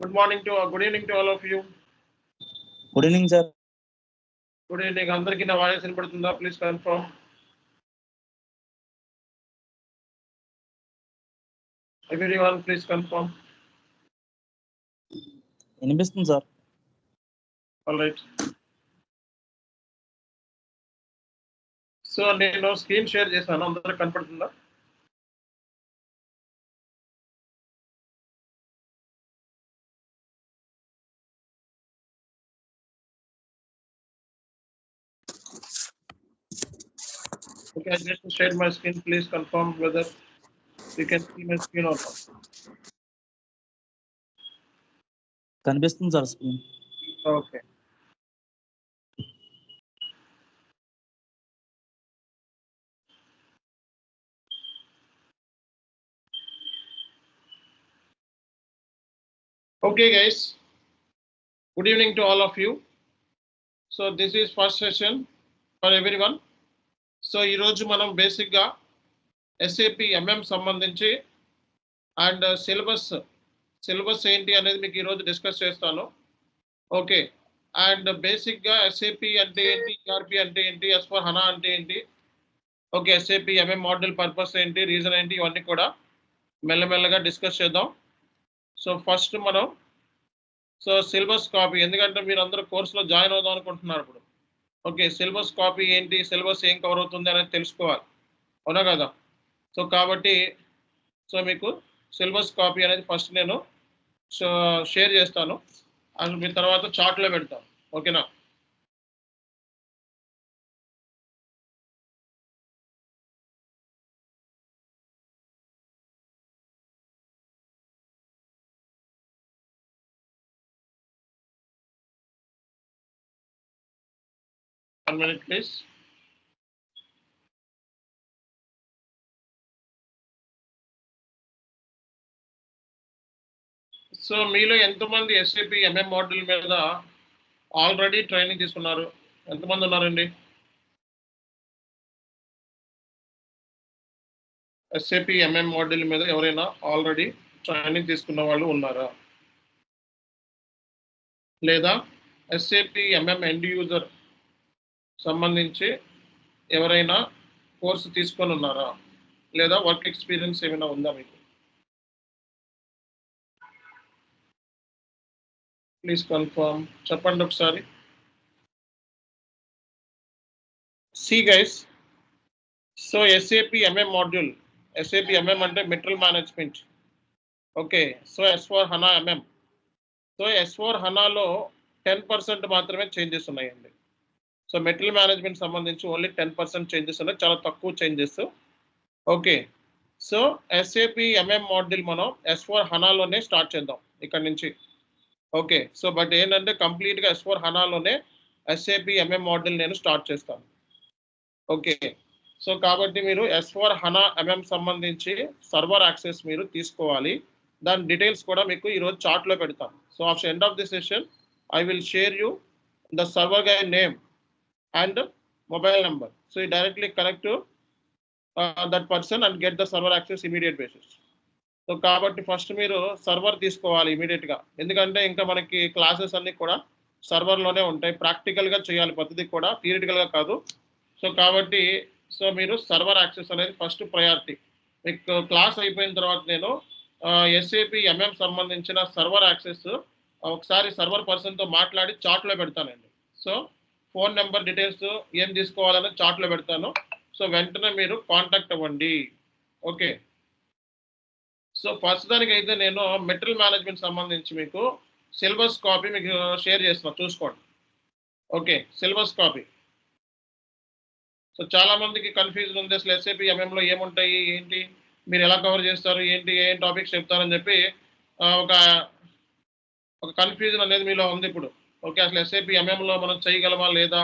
Good evening to all of you. Good evening, sir. Good evening. అందరికీ నా voice వినపడుతుందా? Please confirm. Everyone, please confirm. వినిపిస్తుంది sir. All right. So నేను screen share చేశాను, అందరికి కనపడుతుందా? Okay, I just shared my screen. Please confirm whether you can see my screen or not. కనిపిస్తుంది sir screen. Okay. Okay, guys. Good evening to all of you. So this is first session for everyone. So ఈరోజు మనం బేసిక్గా SAP MM సంబంధించి and syllabus ఏంటి అనేది మీకు ఈరోజు discuss చేస్తాను. ఓకే, అండ్ బేసిక్గా SAP అంటే ఏంటి, ERP అంటే ఏంటి, S/4HANA అంటే ఏంటి, okay SAP MM model purpose ఏంటి, రీజన్ ఏంటి, ఇవన్నీ కూడా మెల్లమెల్లగా డిస్కస్ చేద్దాం. సో ఫస్ట్ మనం సిలబస్ కాపీ, ఎందుకంటే మీరు అందరూ కోర్సులో జాయిన్ అవుదాం అనుకుంటున్నారు ఇప్పుడు. ఓకే, సిలబస్ కాపీ ఏంటి, సిలబస్ ఏం కవర్ అవుతుంది అనేది తెలుసుకోవాలి, అవునా కదా? సో కాబట్టి మీకు సిలబస్ కాపీ అనేది ఫస్ట్ నేను షేర్ చేస్తాను, అండ్ మీ తర్వాత చార్ట్లో పెడతాను. ఓకేనా? One minute, please. సో మీలో ఎంతమంది SAP MM మోడల్ మీద ఆల్రెడీ ట్రైనింగ్ తీసుకున్నారు? ఎంతమంది ఉన్నారండి? SAP MM మోడల్ మీద ఎవరైనా ఆల్రెడీ ట్రైనింగ్ తీసుకున్న వాళ్ళు ఉన్నారా? లేదా SAP MM ఎండ్ యూజర్ సంబంధించి ఎవరైనా కోర్సు తీసుకొని ఉన్నారా? లేదా వర్క్ ఎక్స్పీరియన్స్ ఏమైనా ఉందా మీకు? ప్లీజ్ కన్ఫర్మ్, చెప్పండి ఒకసారి. See guys, so SAP MM module, SAP MM అంటే material management. Okay, so S/4HANA MM. So S/4HANAలో 10% మాత్రమే చేంజెస్ ఉన్నాయండి. సో మెటీరియల్ మేనేజ్మెంట్ సంబంధించి ఓన్లీ 10% చేంజెస్ ఉన్నాయి, చాలా తక్కువ changes. Okay, so SAP MM module మనం S/4HANAలోనే స్టార్ట్ చేద్దాం ఇక్కడ నుంచి. ఓకే, సో బట్ ఏంటంటే కంప్లీట్గా S/4HANAలోనే SAP MM మాడ్యూల్ నేను స్టార్ట్ చేస్తాను. ఓకే, సో కాబట్టి మీరు S/4HANA MM సంబంధించి సర్వర్ యాక్సెస్ మీరు తీసుకోవాలి. దాని డీటెయిల్స్ కూడా మీకు ఈరోజు చార్ట్లో పెడతాను. So after end of the session I will share you the server guy name and mobile number, so you directly connect to that person and get the server access immediate basis. So కాబట్టి first మీరు server తీసుకోవాలి ఇమీడియట్గా, ఎందుకంటే ఇంకా మనకి classes అన్నీ కూడా సర్వర్లోనే ఉంటాయి, ప్రాక్టికల్గా చేయాలి ప్రతిదీ కూడా, థియరిటికల్గా కాదు. సో కాబట్టి మీరు సర్వర్ యాక్సెస్ అనేది ఫస్ట్ ప్రయారిటీ. మీకు క్లాస్ అయిపోయిన తర్వాత నేను SAP MM సంబంధించిన సర్వర్ యాక్సెస్ ఒకసారి సర్వర్ పర్సన్తో మాట్లాడి చార్ట్లో పెడతానండి. సో ఫోన్ నెంబర్ డీటెయిల్స్ ఏం తీసుకోవాలని చార్ట్లో పెడతాను. సో వెంటనే మీరు కాంటాక్ట్ అవ్వండి. ఓకే, సో ఫస్ట్ దానికైతే నేను మెటీరియల్ మేనేజ్మెంట్ సంబంధించి మీకు సిలబస్ కాపీ మీకు షేర్ చేస్తున్నా, చూసుకోండి. Okay, syllabus copy. సో చాలామందికి కన్ఫ్యూజన్ ఉంది, అసలు SAP MMలో ఏముంటాయి, ఏంటి, మీరు ఎలా కవర్ చేస్తారు, ఏంటి, ఏం టాపిక్స్ చెప్తారని చెప్పి ఒక కన్ఫ్యూజన్ అనేది మీలో ఉంది ఇప్పుడు. ఓకే, అసలు SAP MMలో మనం చేయగలమా లేదా,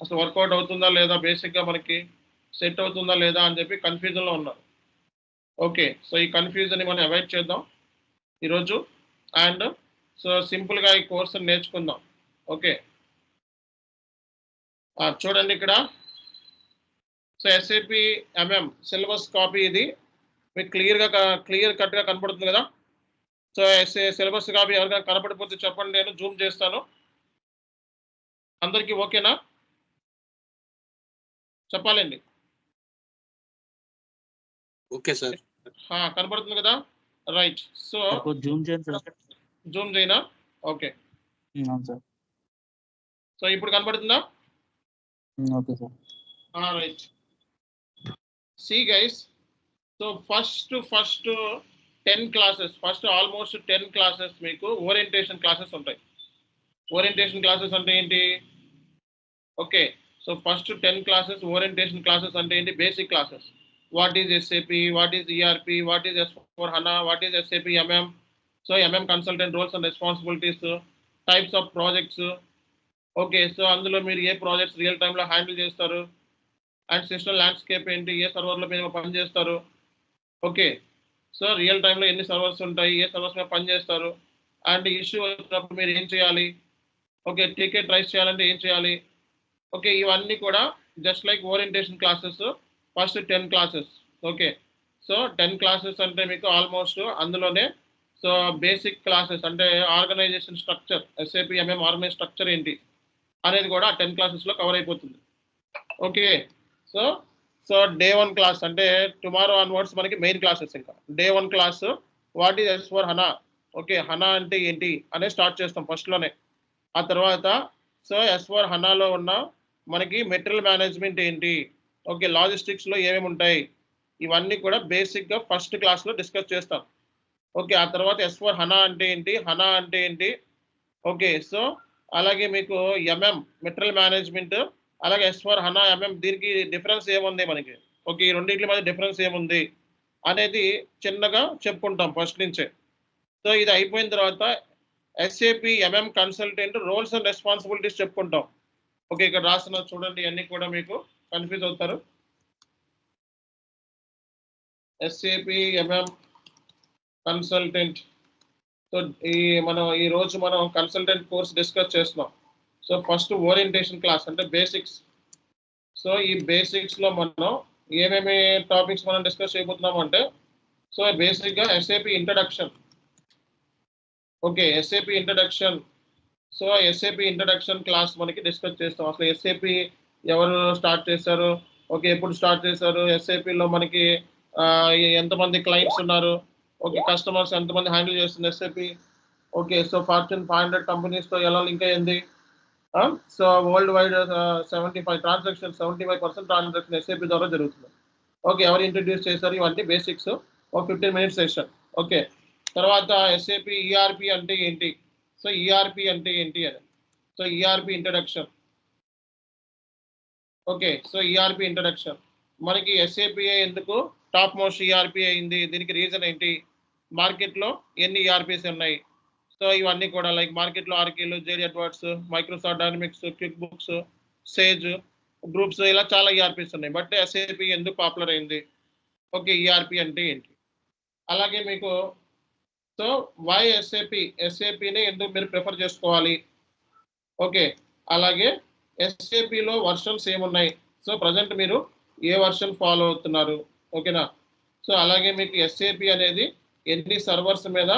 అసలు వర్కౌట్ అవుతుందా లేదా, బేసిక్గా మనకి సెట్ అవుతుందా లేదా అని చెప్పి కన్ఫ్యూజన్లో ఉన్నారు. ఓకే, సో ఈ కన్ఫ్యూజన్ని మనం అవాయిడ్ చేద్దాం ఈరోజు, అండ్ సో సింపుల్గా ఈ కోర్సుని నేర్చుకుందాం. ఓకే, చూడండి ఇక్కడ. So SAP MM syllabus copy ఇది మీకు క్లియర్ కట్గా కనపడుతుంది కదా. సో సిలబస్ కాపీ ఎవరికైనా కనపడిపోతే చెప్పండి, నేను జూమ్ చేస్తాను. అందరికీ ఓకేనా? చెప్పాలండి. Okay sir. కనపడుతుంది కదా? రైట్. సో జూమ్ చేయండి సార్. జూమ్ చేయనా? ఓకే. అవును సార్. సో ఇప్పుడు కనపడుతుందా? Okay sir. Right. See guys, so first 10 classes, first almost 10 classes మీకు ఓరియంటేషన్ క్లాసెస్ ఉంటాయి. ఓరియంటేషన్ క్లాసెస్ అంటే ఏంటి? Okay, so first 10 classes orientation classes అంటే ఏంటి? Basic classes. What is SAP, what is ERP, what is S/4HANA, what is SAP MM, so MM consultant roles and responsibilities, types of projects. Okay, so అందులో మీరు ఏ projects real టైంలో handle చేస్తారు, and system landscape ఏంటి, ఏ సర్వర్లో మీరు పనిచేస్తారు. Okay, so real టైంలో ఎన్ని సర్వర్స్ ఉంటాయి, ఏ సర్వర్స్ మీద పనిచేస్తారు, అండ్ ఇష్యూ వచ్చినప్పుడు మీరు ఏం చేయాలి, ఓకే టికెట్ రైస్ చేయాలంటే ఏం చేయాలి. ఓకే, ఇవన్నీ కూడా just like orientation classes, first 10 classes. Okay, so 10 classes అంటే మీకు ఆల్మోస్ట్ అందులోనే సో బేసిక్ క్లాసెస్ అంటే organisation structure, SAP MM organise structure ఏంటి అనేది కూడా 10 క్లాసెస్లో కవర్ అయిపోతుంది. ఓకే, సో డే 1 క్లాస్ అంటే టుమారో ఆన్వర్డ్స్ మనకి మెయిన్ క్లాసెస్. ఇంకా day 1 class what is S/4HANA, okay HANA అంటే ఏంటి అనేది స్టార్ట్ చేస్తాం ఫస్ట్లోనే. ఆ తర్వాత సో S/4HANAలో ఉన్న మనకి మెటీరియల్ మేనేజ్మెంట్ ఏంటి, ఓకే లాజిస్టిక్స్లో ఏమేమి ఉంటాయి, ఇవన్నీ కూడా బేసిక్గా ఫస్ట్ క్లాస్లో డిస్కస్ చేస్తాం. ఓకే, ఆ తర్వాత S/4HANA అంటే ఏంటి, హనా అంటే ఏంటి. ఓకే, సో అలాగే మీకు MM మెటీరియల్ మేనేజ్మెంట్, అలాగే S/4HANA MM దీనికి డిఫరెన్స్ ఏముంది మనకి, ఓకే ఈ రెండింటి మధ్య డిఫరెన్స్ ఏముంది అనేది చిన్నగా చెప్పుకుంటాం ఫస్ట్ నుంచే. సో ఇది అయిపోయిన తర్వాత SAP MM consultant roles and responsibilities చెప్పుకుంటాం. ఓకే, ఇక్కడ రాసిన చూడండి, అన్ని కూడా మీకు కన్ఫ్యూజ్ అవుతారు. SAP MM consultant. సో ఈ రోజు మనం కన్సల్టెంట్ కోర్స్ డిస్కస్ చేస్తున్నాం. సో ఫస్ట్ ఓరియంటేషన్ క్లాస్ అంటే బేసిక్స్. సో ఈ బేసిక్స్లో మనం ఏమేమి టాపిక్స్ మనం డిస్కస్ చేయబోతున్నాం అంటే, సో బేసిక్గా SAP introduction. Okay, SAP introduction. So SAP introduction class మనకి డిస్కస్ చేస్తాం. అసలు SAP ఎవరు స్టార్ట్ చేశారు, ఓకే ఎప్పుడు స్టార్ట్ చేశారు, SAPలో మనకి ఎంతమంది క్లయింట్స్ ఉన్నారు, ఓకే కస్టమర్స్ ఎంతమంది హ్యాండిల్ చేస్తుంది SAP. ఓకే, సో ఫార్చ్యూన్ 500 కంపెనీస్తో ఎలా లింక్ అయ్యింది. So world wide 75% transaction SAP ద్వారా జరుగుతుంది. ఓకే, ఎవరు ఇంట్రడ్యూస్ చేశారు, ఇవన్నీ బేసిక్స్. ఒక 15 మినిట్స్ సెషన్. ఓకే, తర్వాత SAP ERP అంటే ఏంటి, సో ERP అంటే ఏంటి అని, so ERP introduction. Okay, so ERP introduction మనకి SAP ఎందుకు టాప్ మోస్ట్ ERP అయింది, దీనికి రీజన్ ఏంటి, మార్కెట్లో ఎన్ని ERPs ఉన్నాయి. సో ఇవన్నీ కూడా లైక్ మార్కెట్లో ఆర్కేలు, JD Edwards, Microsoft Dynamics, QuickBooks, Sage, groups ఇలా చాలా ERPs ఉన్నాయి. బట్ SAP ఎందుకు పాపులర్ అయింది, ఓకే ERP అంటే ఏంటి. అలాగే మీకు సో వై SAPని ఎందుకు మీరు ప్రిఫర్ చేసుకోవాలి. ఓకే, అలాగే SAPలో వర్షన్స్ ఏమున్నాయి, సో ప్రజెంట్ మీరు ఏ వర్షన్ ఫాలో అవుతున్నారు. ఓకేనా, సో అలాగే మీకు SAP అనేది ఎన్ని సర్వర్స్ మీద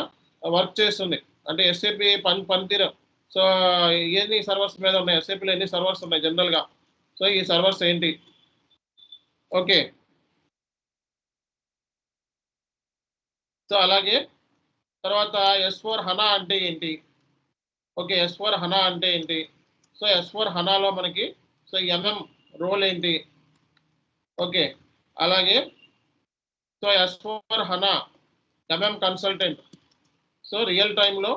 వర్క్ చేస్తుంది అంటే SAP పనితీరు. సో ఎన్ని సర్వర్స్ మీద ఉన్నాయి, SAPలో ఎన్ని సర్వర్స్ ఉన్నాయి జనరల్గా, సో ఈ సర్వర్స్ ఏంటి. ఓకే, సో అలాగే తర్వాత S/4HANA అంటే ఏంటి. ఓకే, S/4HANA అంటే ఏంటి, సో S/4HANAలో మనకి సో MM రోల్ ఏంటి. ఓకే, అలాగే so S/4HANA MM consultant so real టైంలో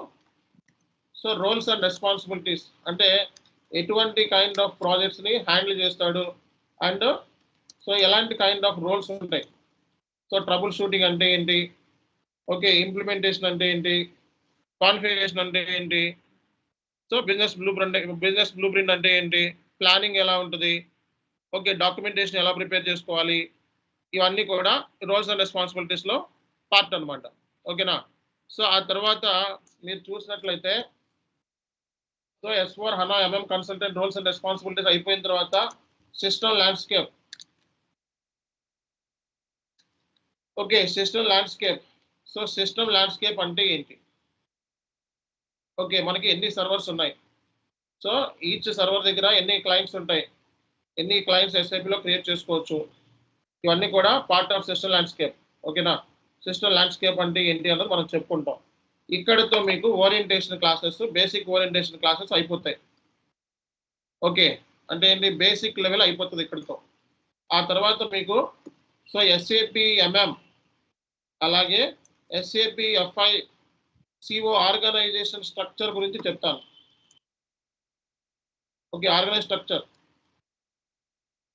సో రోల్స్ అండ్ రెస్పాన్సిబిలిటీస్ అంటే ఎటువంటి కైండ్ ఆఫ్ ప్రాజెక్ట్స్ని హ్యాండిల్ చేస్తాడు, అండ్ సో ఎలాంటి కైండ్ ఆఫ్ రోల్స్ ఉంటాయి. సో ట్రబుల్ షూటింగ్ అంటే ఏంటి, ఓకే ఇంప్లిమెంటేషన్ అంటే ఏంటి, కాన్ఫిగరేషన్ అంటే ఏంటి, సో బిజినెస్ బ్లూ ప్రింట్ అంటే ఏంటి, ప్లానింగ్ ఎలా ఉంటుంది, ఓకే డాక్యుమెంటేషన్ ఎలా ప్రిపేర్ చేసుకోవాలి, ఇవన్నీ కూడా రోల్స్ అండ్ రెస్పాన్సిబిలిటీస్లో పార్ట్ అనమాట. ఓకేనా, సో ఆ తర్వాత మీరు చూసినట్లయితే so S/4HANA MM consultant roles and responsibilities అయిపోయిన తర్వాత system landscape. Okay, system landscape. So system landscape అంటే ఏంటి, ఓకే, మనకి ఎన్ని సర్వర్స్ ఉన్నాయి, సో ఈచ్ సర్వర్ దగ్గర ఎన్ని క్లయింట్స్ ఉంటాయి, ఎన్ని క్లయింట్స్ ఎస్ఐపిలో క్రియేట్ చేసుకోవచ్చు, ఇవన్నీ కూడా పార్ట్ ఆఫ్ సిస్టమ్ ల్యాండ్స్కేప్. ఓకేనా, సిస్టమ్ ల్యాండ్స్కేప్ అంటే ఏంటి అన్నది మనం చెప్పుకుంటాం. ఇక్కడతో మీకు orientation classes, basic orientation classes అయిపోతాయి. ఓకే, అంటే ఏంటి, బేసిక్ లెవెల్ అయిపోతుంది ఇక్కడితో. ఆ తర్వాత మీకు సో ఎస్ఏపి ఎంఎం అలాగే SAP FI CO organization structure గురించి చెప్తాను. Okay, organize structure.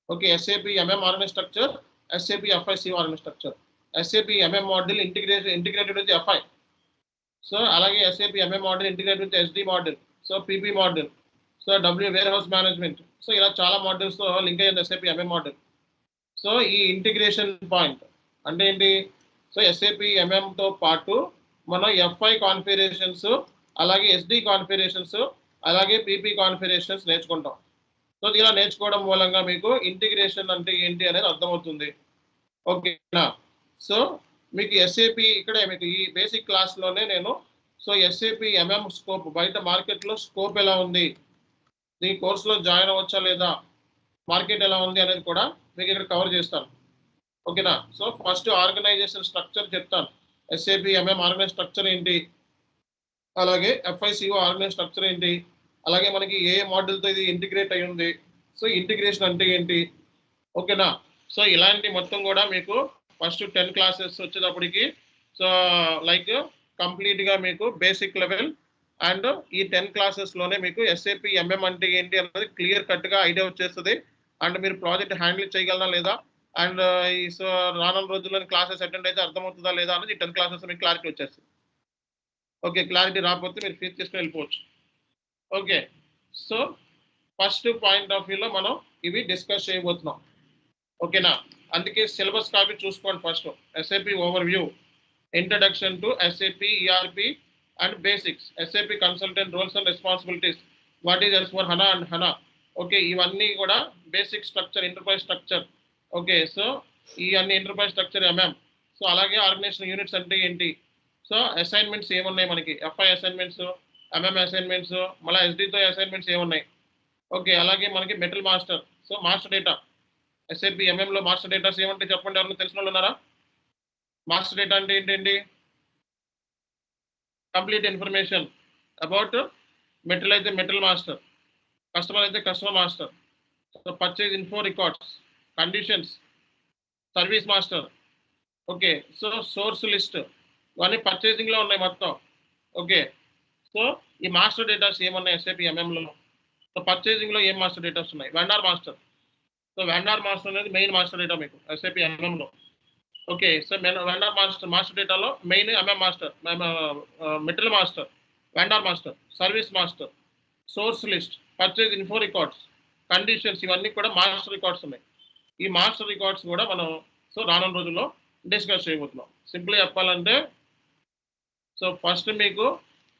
Okay, SAP MM organize structure, SAP FI CO organize structure. SAP MM model integrated with FI. So అలాగే SAP MM model integrated with SD model, so PB model, so W warehouse management. So ఇలా చాలా మోడల్స్తో link అయ్యింది SAP MM model. So ఈ integration point అంటే ఏంటి, so SAP ఎంఎంతో పాటు మనం ఎఫ్ఐ కాన్ఫిగరేషన్స్, అలాగే ఎస్డి కాన్ఫిగరేషన్స్, అలాగే పీపీ కాన్ఫిగరేషన్స్ నేర్చుకుంటాం. సో ఇలా నేర్చుకోవడం మూలంగా మీకు ఇంటిగ్రేషన్ అంటే ఏంటి అనేది అర్థమవుతుంది. ఓకేనా, సో మీకు ఎస్ఏపి ఇక్కడే మీకు ఈ బేసిక్ క్లాస్లోనే నేను సో ఎస్ఏపి ఎంఎం స్కోప్, బయట మార్కెట్లో స్కోప్ ఎలా ఉంది, ఈ కోర్సులో జాయిన్ అవ్వచ్చా లేదా, మార్కెట్ ఎలా ఉంది అనేది కూడా మీకు ఇక్కడ కవర్ చేస్తాను. ఓకేనా, సో ఫస్ట్ ఆర్గనైజేషన్ స్ట్రక్చర్ చెప్తాను. ఎస్ఏపి ఎంఎం ఆర్గనైజ్ స్ట్రక్చర్ ఏంటి, అలాగే ఎఫ్ఐసిఓ ఆర్గనైజ్ స్ట్రక్చర్ ఏంటి, అలాగే మనకి ఏ మోడల్తో ఇది ఇంటిగ్రేట్ అయి ఉంది, సో ఇంటిగ్రేషన్ అంటే ఏంటి. ఓకేనా, సో ఇలాంటి మొత్తం కూడా మీకు ఫస్ట్ 10 క్లాసెస్ వచ్చేటప్పటికి సో లైక్ కంప్లీట్గా మీకు బేసిక్ లెవెల్ అండ్ ఈ 10 క్లాసెస్లోనే మీకు ఎస్ఏపి ఎంఎం అంటే ఏంటి అన్నది క్లియర్ కట్గా ఐడియా వచ్చేస్తుంది. అండ్ మీరు ప్రాజెక్ట్ హ్యాండిల్ చేయగలరా లేదా, అండ్ ఈ సో రానున్న రోజుల్లో క్లాసెస్ అటెండ్ అయితే అర్థమవుతుందా లేదా అనేది 10 క్లాసెస్ మీకు క్లారిటీ వచ్చేస్తుంది. ఓకే, క్లారిటీ రాకపోతే మీరు ఫీజ్ తీసుకుని వెళ్ళిపోవచ్చు. Okay, so first point of వ్యూలో మనం ఇవి డిస్కస్ చేయబోతున్నాం. ఓకేనా, అందుకే సిలబస్ కాపీ చూసుకోండి. First SAP overview, introduction to SAP ERP and basics, SAP consultant roles and responsibilities, what is ఎస్4 హనా అండ్ హనా. ఓకే, ఇవన్నీ కూడా basic structure, enterprise structure. Okay, so ఈ అన్ని ఎంటర్ప్రైజ్ స్ట్రక్చర్ ఎంఎం. సో అలాగే organisation units అంటే ఏంటి, so assignments ఏమున్నాయి మనకి, ఎఫ్ఐ అసైన్మెంట్స్, ఎంఎం అసైన్మెంట్స్, మళ్ళీ ఎస్డితో అసైన్మెంట్స్ ఏమున్నాయి. ఓకే, అలాగే మనకి metal master, so master data, SAP ఎంఎంలో మాస్టర్ డేటాస్ ఏమంటే చెప్పండి, ఎవరైనా తెలిసిన వాళ్ళు ఉన్నారా. మాస్టర్ డేటా అంటే ఏంటండి, కంప్లీట్ ఇన్ఫర్మేషన్ అబౌట్ మెటల్ అయితే మెటల్ మాస్టర్, కస్టమర్ అయితే customer master, so purchase info records, conditions, service master. Okay, so source list, ఇవన్నీ పర్చేజింగ్లో ఉన్నాయి మొత్తం. ఓకే, సో ఈ మాస్టర్ డేటాస్ ఏమన్నాయి ఎస్ఏపి ఎంఎంలో, సో పర్చేజింగ్లో ఏం మాస్టర్ డేటాస్ ఉన్నాయి, vendor master. So vendor master అనేది మెయిన్ మాస్టర్ డేటా మీకు ఎస్ఏపి ఎంఎంలో. ఓకే, సో వెండార్ మాస్టర్ డేటాలో main MM master, metal master, vendor master, service master, source list, purchase info records, conditions, ఇవన్నీ కూడా master records ఉన్నాయి. ఈ master records కూడా మనం సో రానున్న రోజుల్లో డిస్కస్ చేయబోతున్నాం. సింపుల్గా చెప్పాలంటే సో ఫస్ట్ మీకు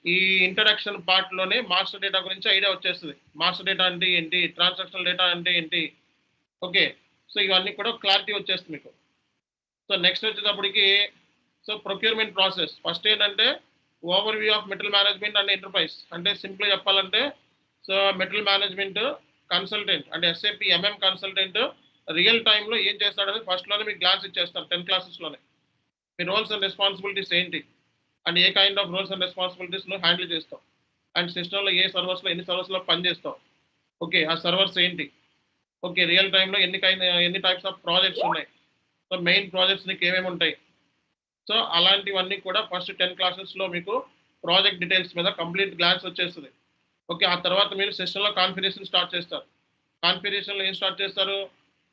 ఈ ఇంట్రడక్షన్ పార్ట్లోనే మాస్టర్ డేటా గురించి ఐడియా వచ్చేస్తుంది. మాస్టర్ డేటా అంటే ఏంటి, ట్రాన్సాక్షనల్ డేటా అంటే ఏంటి. ఓకే, సో ఇవన్నీ కూడా క్లారిటీ వచ్చేస్తుంది మీకు. సో నెక్స్ట్ వచ్చేటప్పటికి సో ప్రొక్యూర్మెంట్ ప్రాసెస్. ఫస్ట్ ఏంటంటే overview of metal management and enterprise. అంటే సింపుల్గా చెప్పాలంటే సో మెటల్ మేనేజ్మెంట్ కన్సల్టెంట్ అంటే ఎస్ఏపి ఎంఎం కన్సల్టెంట్ రియల్ టైంలో ఏం చేస్తాడని ఫస్ట్లోనే మీకు క్లాస్ ఇచ్చేస్తారు 10 క్లాసెస్లోనే. మీ రోల్స్ అండ్ రెస్పాన్సిబిలిటీస్ ఏంటి, అండ్ ఏ kind of roles and responsibilities నువ్వు హ్యాండిల్ చేస్తావు, అండ్ సిస్టంలో ఏ సర్వర్స్లో ఎన్ని సర్వర్స్లో పనిచేస్తావు. ఓకే, ఆ సర్వర్స్ ఏంటి. ఓకే, రియల్ టైంలో ఎన్ని టైప్స్ ఆఫ్ ప్రాజెక్ట్స్ ఉన్నాయి, సో మెయిన్ ప్రాజెక్ట్స్ నీకు ఏమేమి ఉంటాయి. సో అలాంటివన్నీ కూడా ఫస్ట్ 10 క్లాసెస్లో మీకు ప్రాజెక్ట్ డీటెయిల్స్ మీద కంప్లీట్ గ్లాన్స్ వచ్చేస్తుంది. ఓకే, ఆ తర్వాత మీరు సిస్టంలో కాన్ఫిగరేషన్ స్టార్ట్ చేస్తారు. కాన్ఫిగరేషన్లో ఏం స్టార్ట్ చేస్తారు,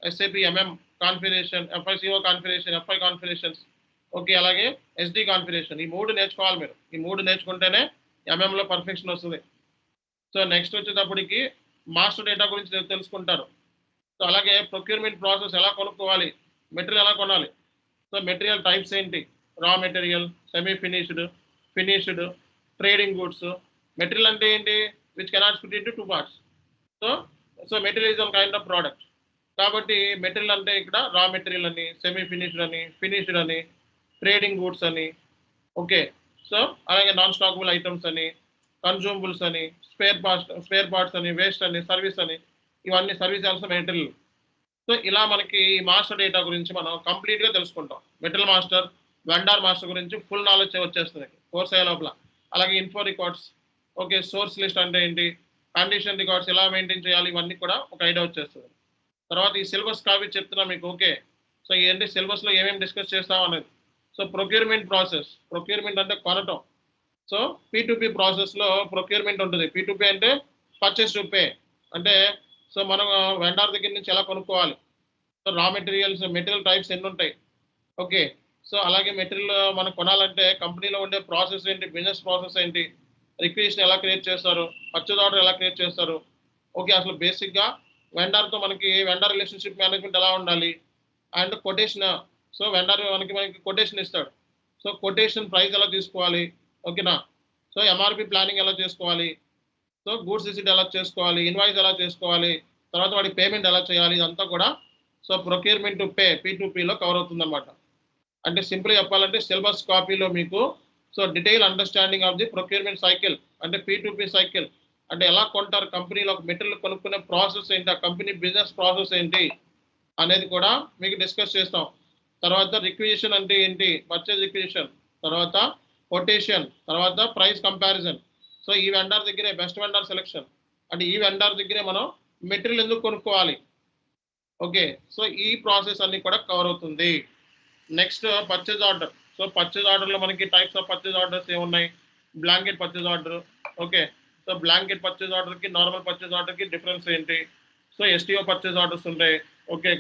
SAP MM configuration, FICO configuration, FI configurations. Okay, అలాగే ఎస్డి కాన్ఫిగరేషన్. ఈ 3 నేర్చుకోవాలి మీరు. ఈ 3 నేర్చుకుంటేనే ఎంఎంలో పర్ఫెక్షన్ వస్తుంది. సో నెక్స్ట్ వచ్చేటప్పటికి మాస్టర్ డేటా గురించి తెలుసుకుంటారు. సో అలాగే ప్రొక్యూర్మెంట్ ప్రాసెస్ ఎలా కొనుక్కోవాలి, మెటీరియల్ ఎలా కొనాలి, సో మెటీరియల్ టైప్స్ ఏంటి, raw material, semi finished, finished, trading goods. Material అంటే ఏంటి, which cannot split into 2 parts. So so material is one kind of product. కాబట్టి మెటీరియల్ అంటే ఇక్కడ రా మెటీరియల్ అని, సెమీ ఫినిష్డ్ అని, ఫినిష్డ్ అని, ట్రేడింగ్ గూడ్స్ అని. ఓకే, సో అలాగే నాన్ స్టాకబుల్ ఐటమ్స్ అని, కన్జ్యూమబుల్స్ అని, స్పేర్ పార్ట్స్ అని, వేస్ట్ అని, సర్వీస్ అని, ఇవన్నీ సర్వీస్ ఆల్సో మెటీరియల్. సో ఇలా మనకి ఈ మాస్టర్ డేటా గురించి మనం కంప్లీట్గా తెలుసుకుంటాం. మెటీరియల్ మాస్టర్, వెండార్ మాస్టర్ గురించి ఫుల్ నాలెడ్జ్ వచ్చేస్తుంది కోర్స్ అయ్యే లోపల. అలాగే info records, okay, source list అంటే ఏంటి, కండిషన్ రికార్డ్స్ ఎలా మెయింటైన్ చేయాలి, ఇవన్నీ కూడా ఒక ఐడియా వచ్చేస్తుంది. తర్వాత ఈ సిలబస్ కాపీ చెప్తున్నా మీకు, ఓకే. సో ఏంటి సిలబస్లో ఏమేమి డిస్కస్ చేస్తాం అనేది. సో ప్రొక్యూర్మెంట్ ప్రాసెస్, ప్రొక్యూర్మెంట్ అంటే కొనటం. సో P2P ప్రాసెస్లో ప్రొక్యూర్మెంట్ ఉంటుంది. P2P అంటే పర్చేస్ టు పే, అంటే సో మనం వెండార్ దగ్గర నుంచి ఎలా కొనుక్కోవాలి. సో రా మెటీరియల్స్, మెటీరియల్ టైప్స్ ఎన్ని ఉంటాయి, ఓకే. సో అలాగే మెటీరియల్ మనం కొనాలంటే కంపెనీలో ఉండే ప్రాసెస్ ఏంటి, బిజినెస్ ప్రాసెస్ ఏంటి, రిక్వెస్ట్ ఎలా క్రియేట్ చేస్తారు, పర్చేజ్ ఆర్డర్ ఎలా క్రియేట్ చేస్తారు, ఓకే. అసలు బేసిక్గా వెండార్తో మనకి వెండార్ రిలేషన్షిప్ మేనేజ్మెంట్ ఎలా ఉండాలి, అండ్ కొటేషన్. సో వెండార్ మనకి కొటేషన్ ఇస్తాడు. సో కొటేషన్ ప్రైస్ ఎలా తీసుకోవాలి, ఓకేనా. సో ఎంఆర్పి ప్లానింగ్ ఎలా చేసుకోవాలి, సో గూడ్స్ రిసీట్ ఎలా చేసుకోవాలి, ఇన్వాయిస్ ఎలా చేసుకోవాలి, తర్వాత వాడికి పేమెంట్ ఎలా చేయాలి, ఇదంతా కూడా సో ప్రొక్యూర్మెంట్ టు పే P2Pలో కవర్ అవుతుంది అనమాట. అంటే సింపుల్గా చెప్పాలంటే సిలబస్ కాపీలో మీకు so detail understanding of the procurement cycle, అంటే P2P సైకిల్, అంటే ఎలా కొంటారు కంపెనీలో ఒక మెటీరియల్ కొనుక్కునే ప్రాసెస్ ఏంటి, ఆ కంపెనీ బిజినెస్ ప్రాసెస్ ఏంటి అనేది కూడా మీకు డిస్కస్ చేస్తాం. తర్వాత రిక్విజిషన్ అంటే ఏంటి, పర్చేజ్ రిక్విజిషన్, తర్వాత కొటేషన్, తర్వాత ప్రైస్ కంపారిజన్. సో ఈ వెండార్ దగ్గరే బెస్ట్ వెండార్ సెలెక్షన్, అంటే ఈ వెండార్ దగ్గరే మనం మెటీరియల్ ఎందుకు కొనుక్కోవాలి, ఓకే. సో ఈ ప్రాసెస్ అన్ని కూడా కవర్ అవుతుంది. Next purchase order. So purchase ఆర్డర్లో మనకి టైప్స్ ఆఫ్ పర్చేజ్ ఆర్డర్స్ ఏమున్నాయి, blanket purchase order, okay. So blanket purchase ఆర్డర్కి నార్మల్ పర్చేజ్ ఆర్డర్కి డిఫరెన్స్ ఏంటి, సో STO పర్చేజ్ ఆర్డర్స్ ఉంటాయి, ఓకే.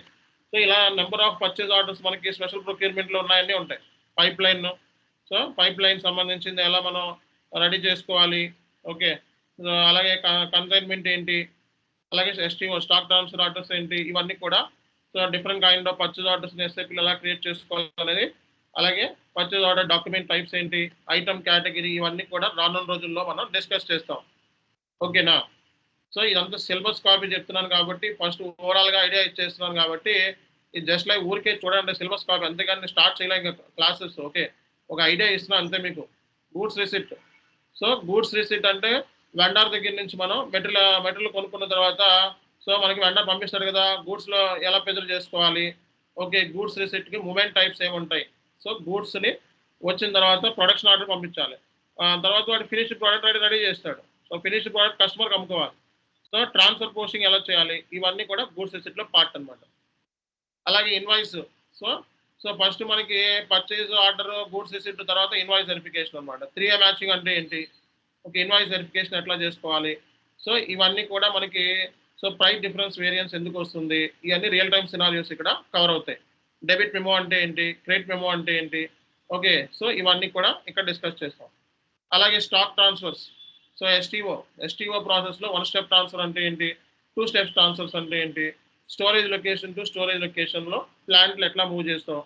సో ఇలా నెంబర్ ఆఫ్ పర్చేజ్ ఆర్డర్స్ మనకి స్పెషల్ ప్రొక్యూర్మెంట్లో ఉన్నాయన్నీ ఉంటాయి. Pipe line, so pipe line సంబంధించింది ఎలా మనం రెడీ చేసుకోవాలి, ఓకే. సో అలాగే కన్సైన్మెంట్ ఏంటి, అలాగే STO స్టాక్ ట్రాన్స్ఫర్ ఆర్డర్స్ ఏంటి, ఇవన్నీ కూడా so different kind of purchase orders SAPలో ఎలా క్రియేట్ చేసుకోవాలి అనేది, అలాగే పర్చేజ్ ఆర్డర్ డాక్యుమెంట్ టైప్స్ ఏంటి, ఐటమ్ కేటగిరీ, ఇవన్నీ కూడా రానున్న రోజుల్లో మనం డిస్కస్ చేస్తాం, ఓకేనా. సో ఇదంతా సిలబస్ కాపీ చెప్తున్నాను కాబట్టి ఫస్ట్ ఓవరాల్గా ఐడియా ఇచ్చేస్తున్నాను కాబట్టి ఇది జస్ట్ లైక్ ఊరికే చూడండి సిలబస్ కాపీ, అంతేగాని స్టార్ట్ చేయలేక క్లాసెస్, ఓకే. ఒక ఐడియా ఇస్తున్నాను అంతే మీకు. Goods receipt. So goods receipt అంటే వెండార్ దగ్గర నుంచి మనం మెటీరియల్ కొనుక్కున్న తర్వాత సో మనకి వెండార్ పంపిస్తాడు కదా, గూడ్స్లో ఎలా ప్రెజర్ చేసుకోవాలి, ఓకే. గూడ్స్ రిసిప్ట్కి మూమెంట్ టైప్స్ ఏముంటాయి. సో గూడ్స్ని వచ్చిన తర్వాత ప్రొడక్షన్ ఆర్డర్ పంపించాలి, తర్వాత వాడు ఫినిష్డ్ ప్రోడక్ట్ రెడీ చేస్తాడు. సో ఫినిష్డ్ ప్రోడక్ట్ కస్టమర్కి అమ్ముకోవాలి. సో ట్రాన్స్ఫర్ పోస్టింగ్ ఎలా చేయాలి, ఇవన్నీ కూడా గూడ్స్ రిసిప్ట్లో పార్ట్ అనమాట. అలాగే ఇన్వాయిస్. సో సో ఫస్ట్ మనకి పర్చేజ్ ఆర్డర్, గూడ్స్ రిసిప్ట్, తర్వాత ఇన్వాయిస్ వెరిఫికేషన్ అనమాట. 3A మ్యాచింగ్ అంటే ఏంటి, ఓకే. ఇన్వాయిస్ వెరిఫికేషన్ ఎట్లా చేసుకోవాలి, సో ఇవన్నీ కూడా మనకి సో ప్రైస్ డిఫరెన్స్ వేరియన్స్ ఎందుకు వస్తుంది, ఇవన్నీ రియల్ టైమ్ సినారియోస్ ఇక్కడ కవర్ అవుతాయి. డెబిట్ మెమో అంటే ఏంటి, క్రెడిట్ మెమో అంటే ఏంటి, ఓకే. సో ఇవన్నీ కూడా ఇక్కడ డిస్కస్ చేస్తాం. అలాగే స్టాక్ ట్రాన్స్ఫర్స్. సో STO ప్రాసెస్లో 1 స్టెప్ ట్రాన్స్ఫర్ అంటే ఏంటి, 2 స్టెప్స్ ట్రాన్స్ఫర్స్ అంటే ఏంటి, స్టోరేజ్ లొకేషన్ టు స్టోరేజ్ లొకేషన్లో ప్లాంట్లు ఎట్లా మూవ్ చేస్తాం,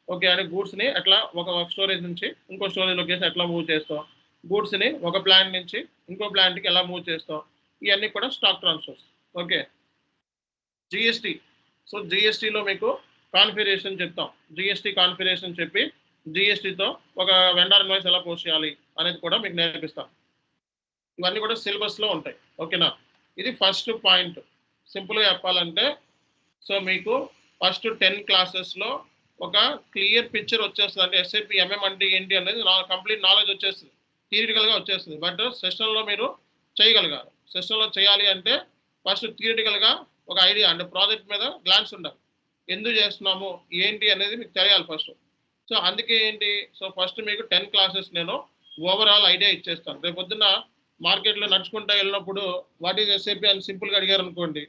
ఓకే. అంటే గూడ్స్ని ఎట్లా ఒక స్టోరేజ్ నుంచి ఇంకో స్టోరేజ్ లొకేషన్ ఎట్లా మూవ్ చేస్తాం, గూడ్స్ని ఒక ప్లాంట్ నుంచి ఇంకో ప్లాంట్కి ఎలా మూవ్ చేస్తాం, ఇవన్నీ కూడా stock transfers, okay. GST. So GSTలో మీకు కాన్ఫిగరేషన్ చెప్తాం. GST కాన్ఫిగరేషన్ చెప్పి GSTతో ఒక వెండర్ ఇన్వాయిస్ ఎలా పోస్ట్ చేయాలి అనేది కూడా మీకు నేర్పిస్తాం. ఇవన్నీ కూడా సిలబస్లో ఉంటాయి, ఓకేనా. ఇది ఫస్ట్ పాయింట్. సింపుల్గా చెప్పాలంటే సో మీకు ఫస్ట్ 10 క్లాసెస్లో ఒక క్లియర్ పిక్చర్ వచ్చేస్తుంది, అంటే SAP MM అంటే ఏంటి అనేది కంప్లీట్ నాలెడ్జ్ వచ్చేస్తుంది, థియరిటికల్గా వచ్చేస్తుంది. బట్ సెషన్లో మీరు చేయగలగాలి. సెషన్లో చేయాలి అంటే ఫస్ట్ థియరిటికల్గా ఒక ఐడియా, అంటే ప్రాజెక్ట్ మీద గ్లాన్స్ ఉండాలి, ఎందుకు చేస్తున్నాము ఏంటి అనేది మీకు తెలియాలి ఫస్ట్. సో అందుకే ఏంటి, సో ఫస్ట్ మీకు 10 క్లాసెస్ నేను ఓవరాల్ ఐడియా ఇచ్చేస్తాను. రేపు పొద్దున్న మార్కెట్లో నడుచుకుంటూ వెళ్ళినప్పుడు వాట్ ఈజ్ SAP అని సింపుల్గా అడిగారు అనుకోండి,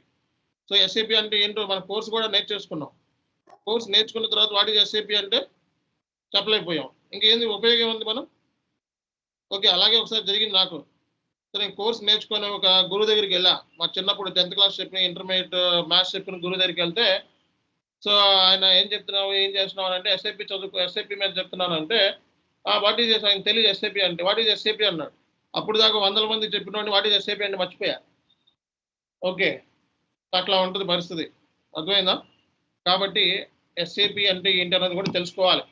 సో SAP అంటే ఏంటో మన కోర్స్ కూడా నేర్చేసుకున్నాం. కోర్స్ నేర్చుకున్న తర్వాత వాట్ ఈజ్ SAP అంటే చెప్పలేకపోయాం, ఇంకేంది ఉపయోగం ఉంది మనం, ఓకే. అలాగే ఒకసారి జరిగింది నాకు. సో నేను కోర్స్ నేర్చుకుని ఒక గురువు దగ్గరికి వెళ్ళా, మా చిన్నప్పుడు 10th క్లాస్ చెప్పిన ఇంటర్మీడియట్ మ్యాథ్స్ చెప్పిన గురువు దగ్గరికి వెళ్తే సో ఆయన ఏం చెప్తున్నావు, ఏం చేస్తున్నావు అంటే SAP మీద చెప్తున్నాను అంటే వాట్ ఈజ్ ఆయన తెలియదు SAP అంటే, వాట్ ఈజ్ SAP అన్నాడు. అప్పుడు దాకా 100 మంది చెప్పినోడిని వాట్ ఈజ్ SAP అంటే మర్చిపోయా, ఓకే. అట్లా ఉంటుంది పరిస్థితి, అర్థమైందా. కాబట్టి SAP అంటే ఏంటి అన్నది కూడా తెలుసుకోవాలి.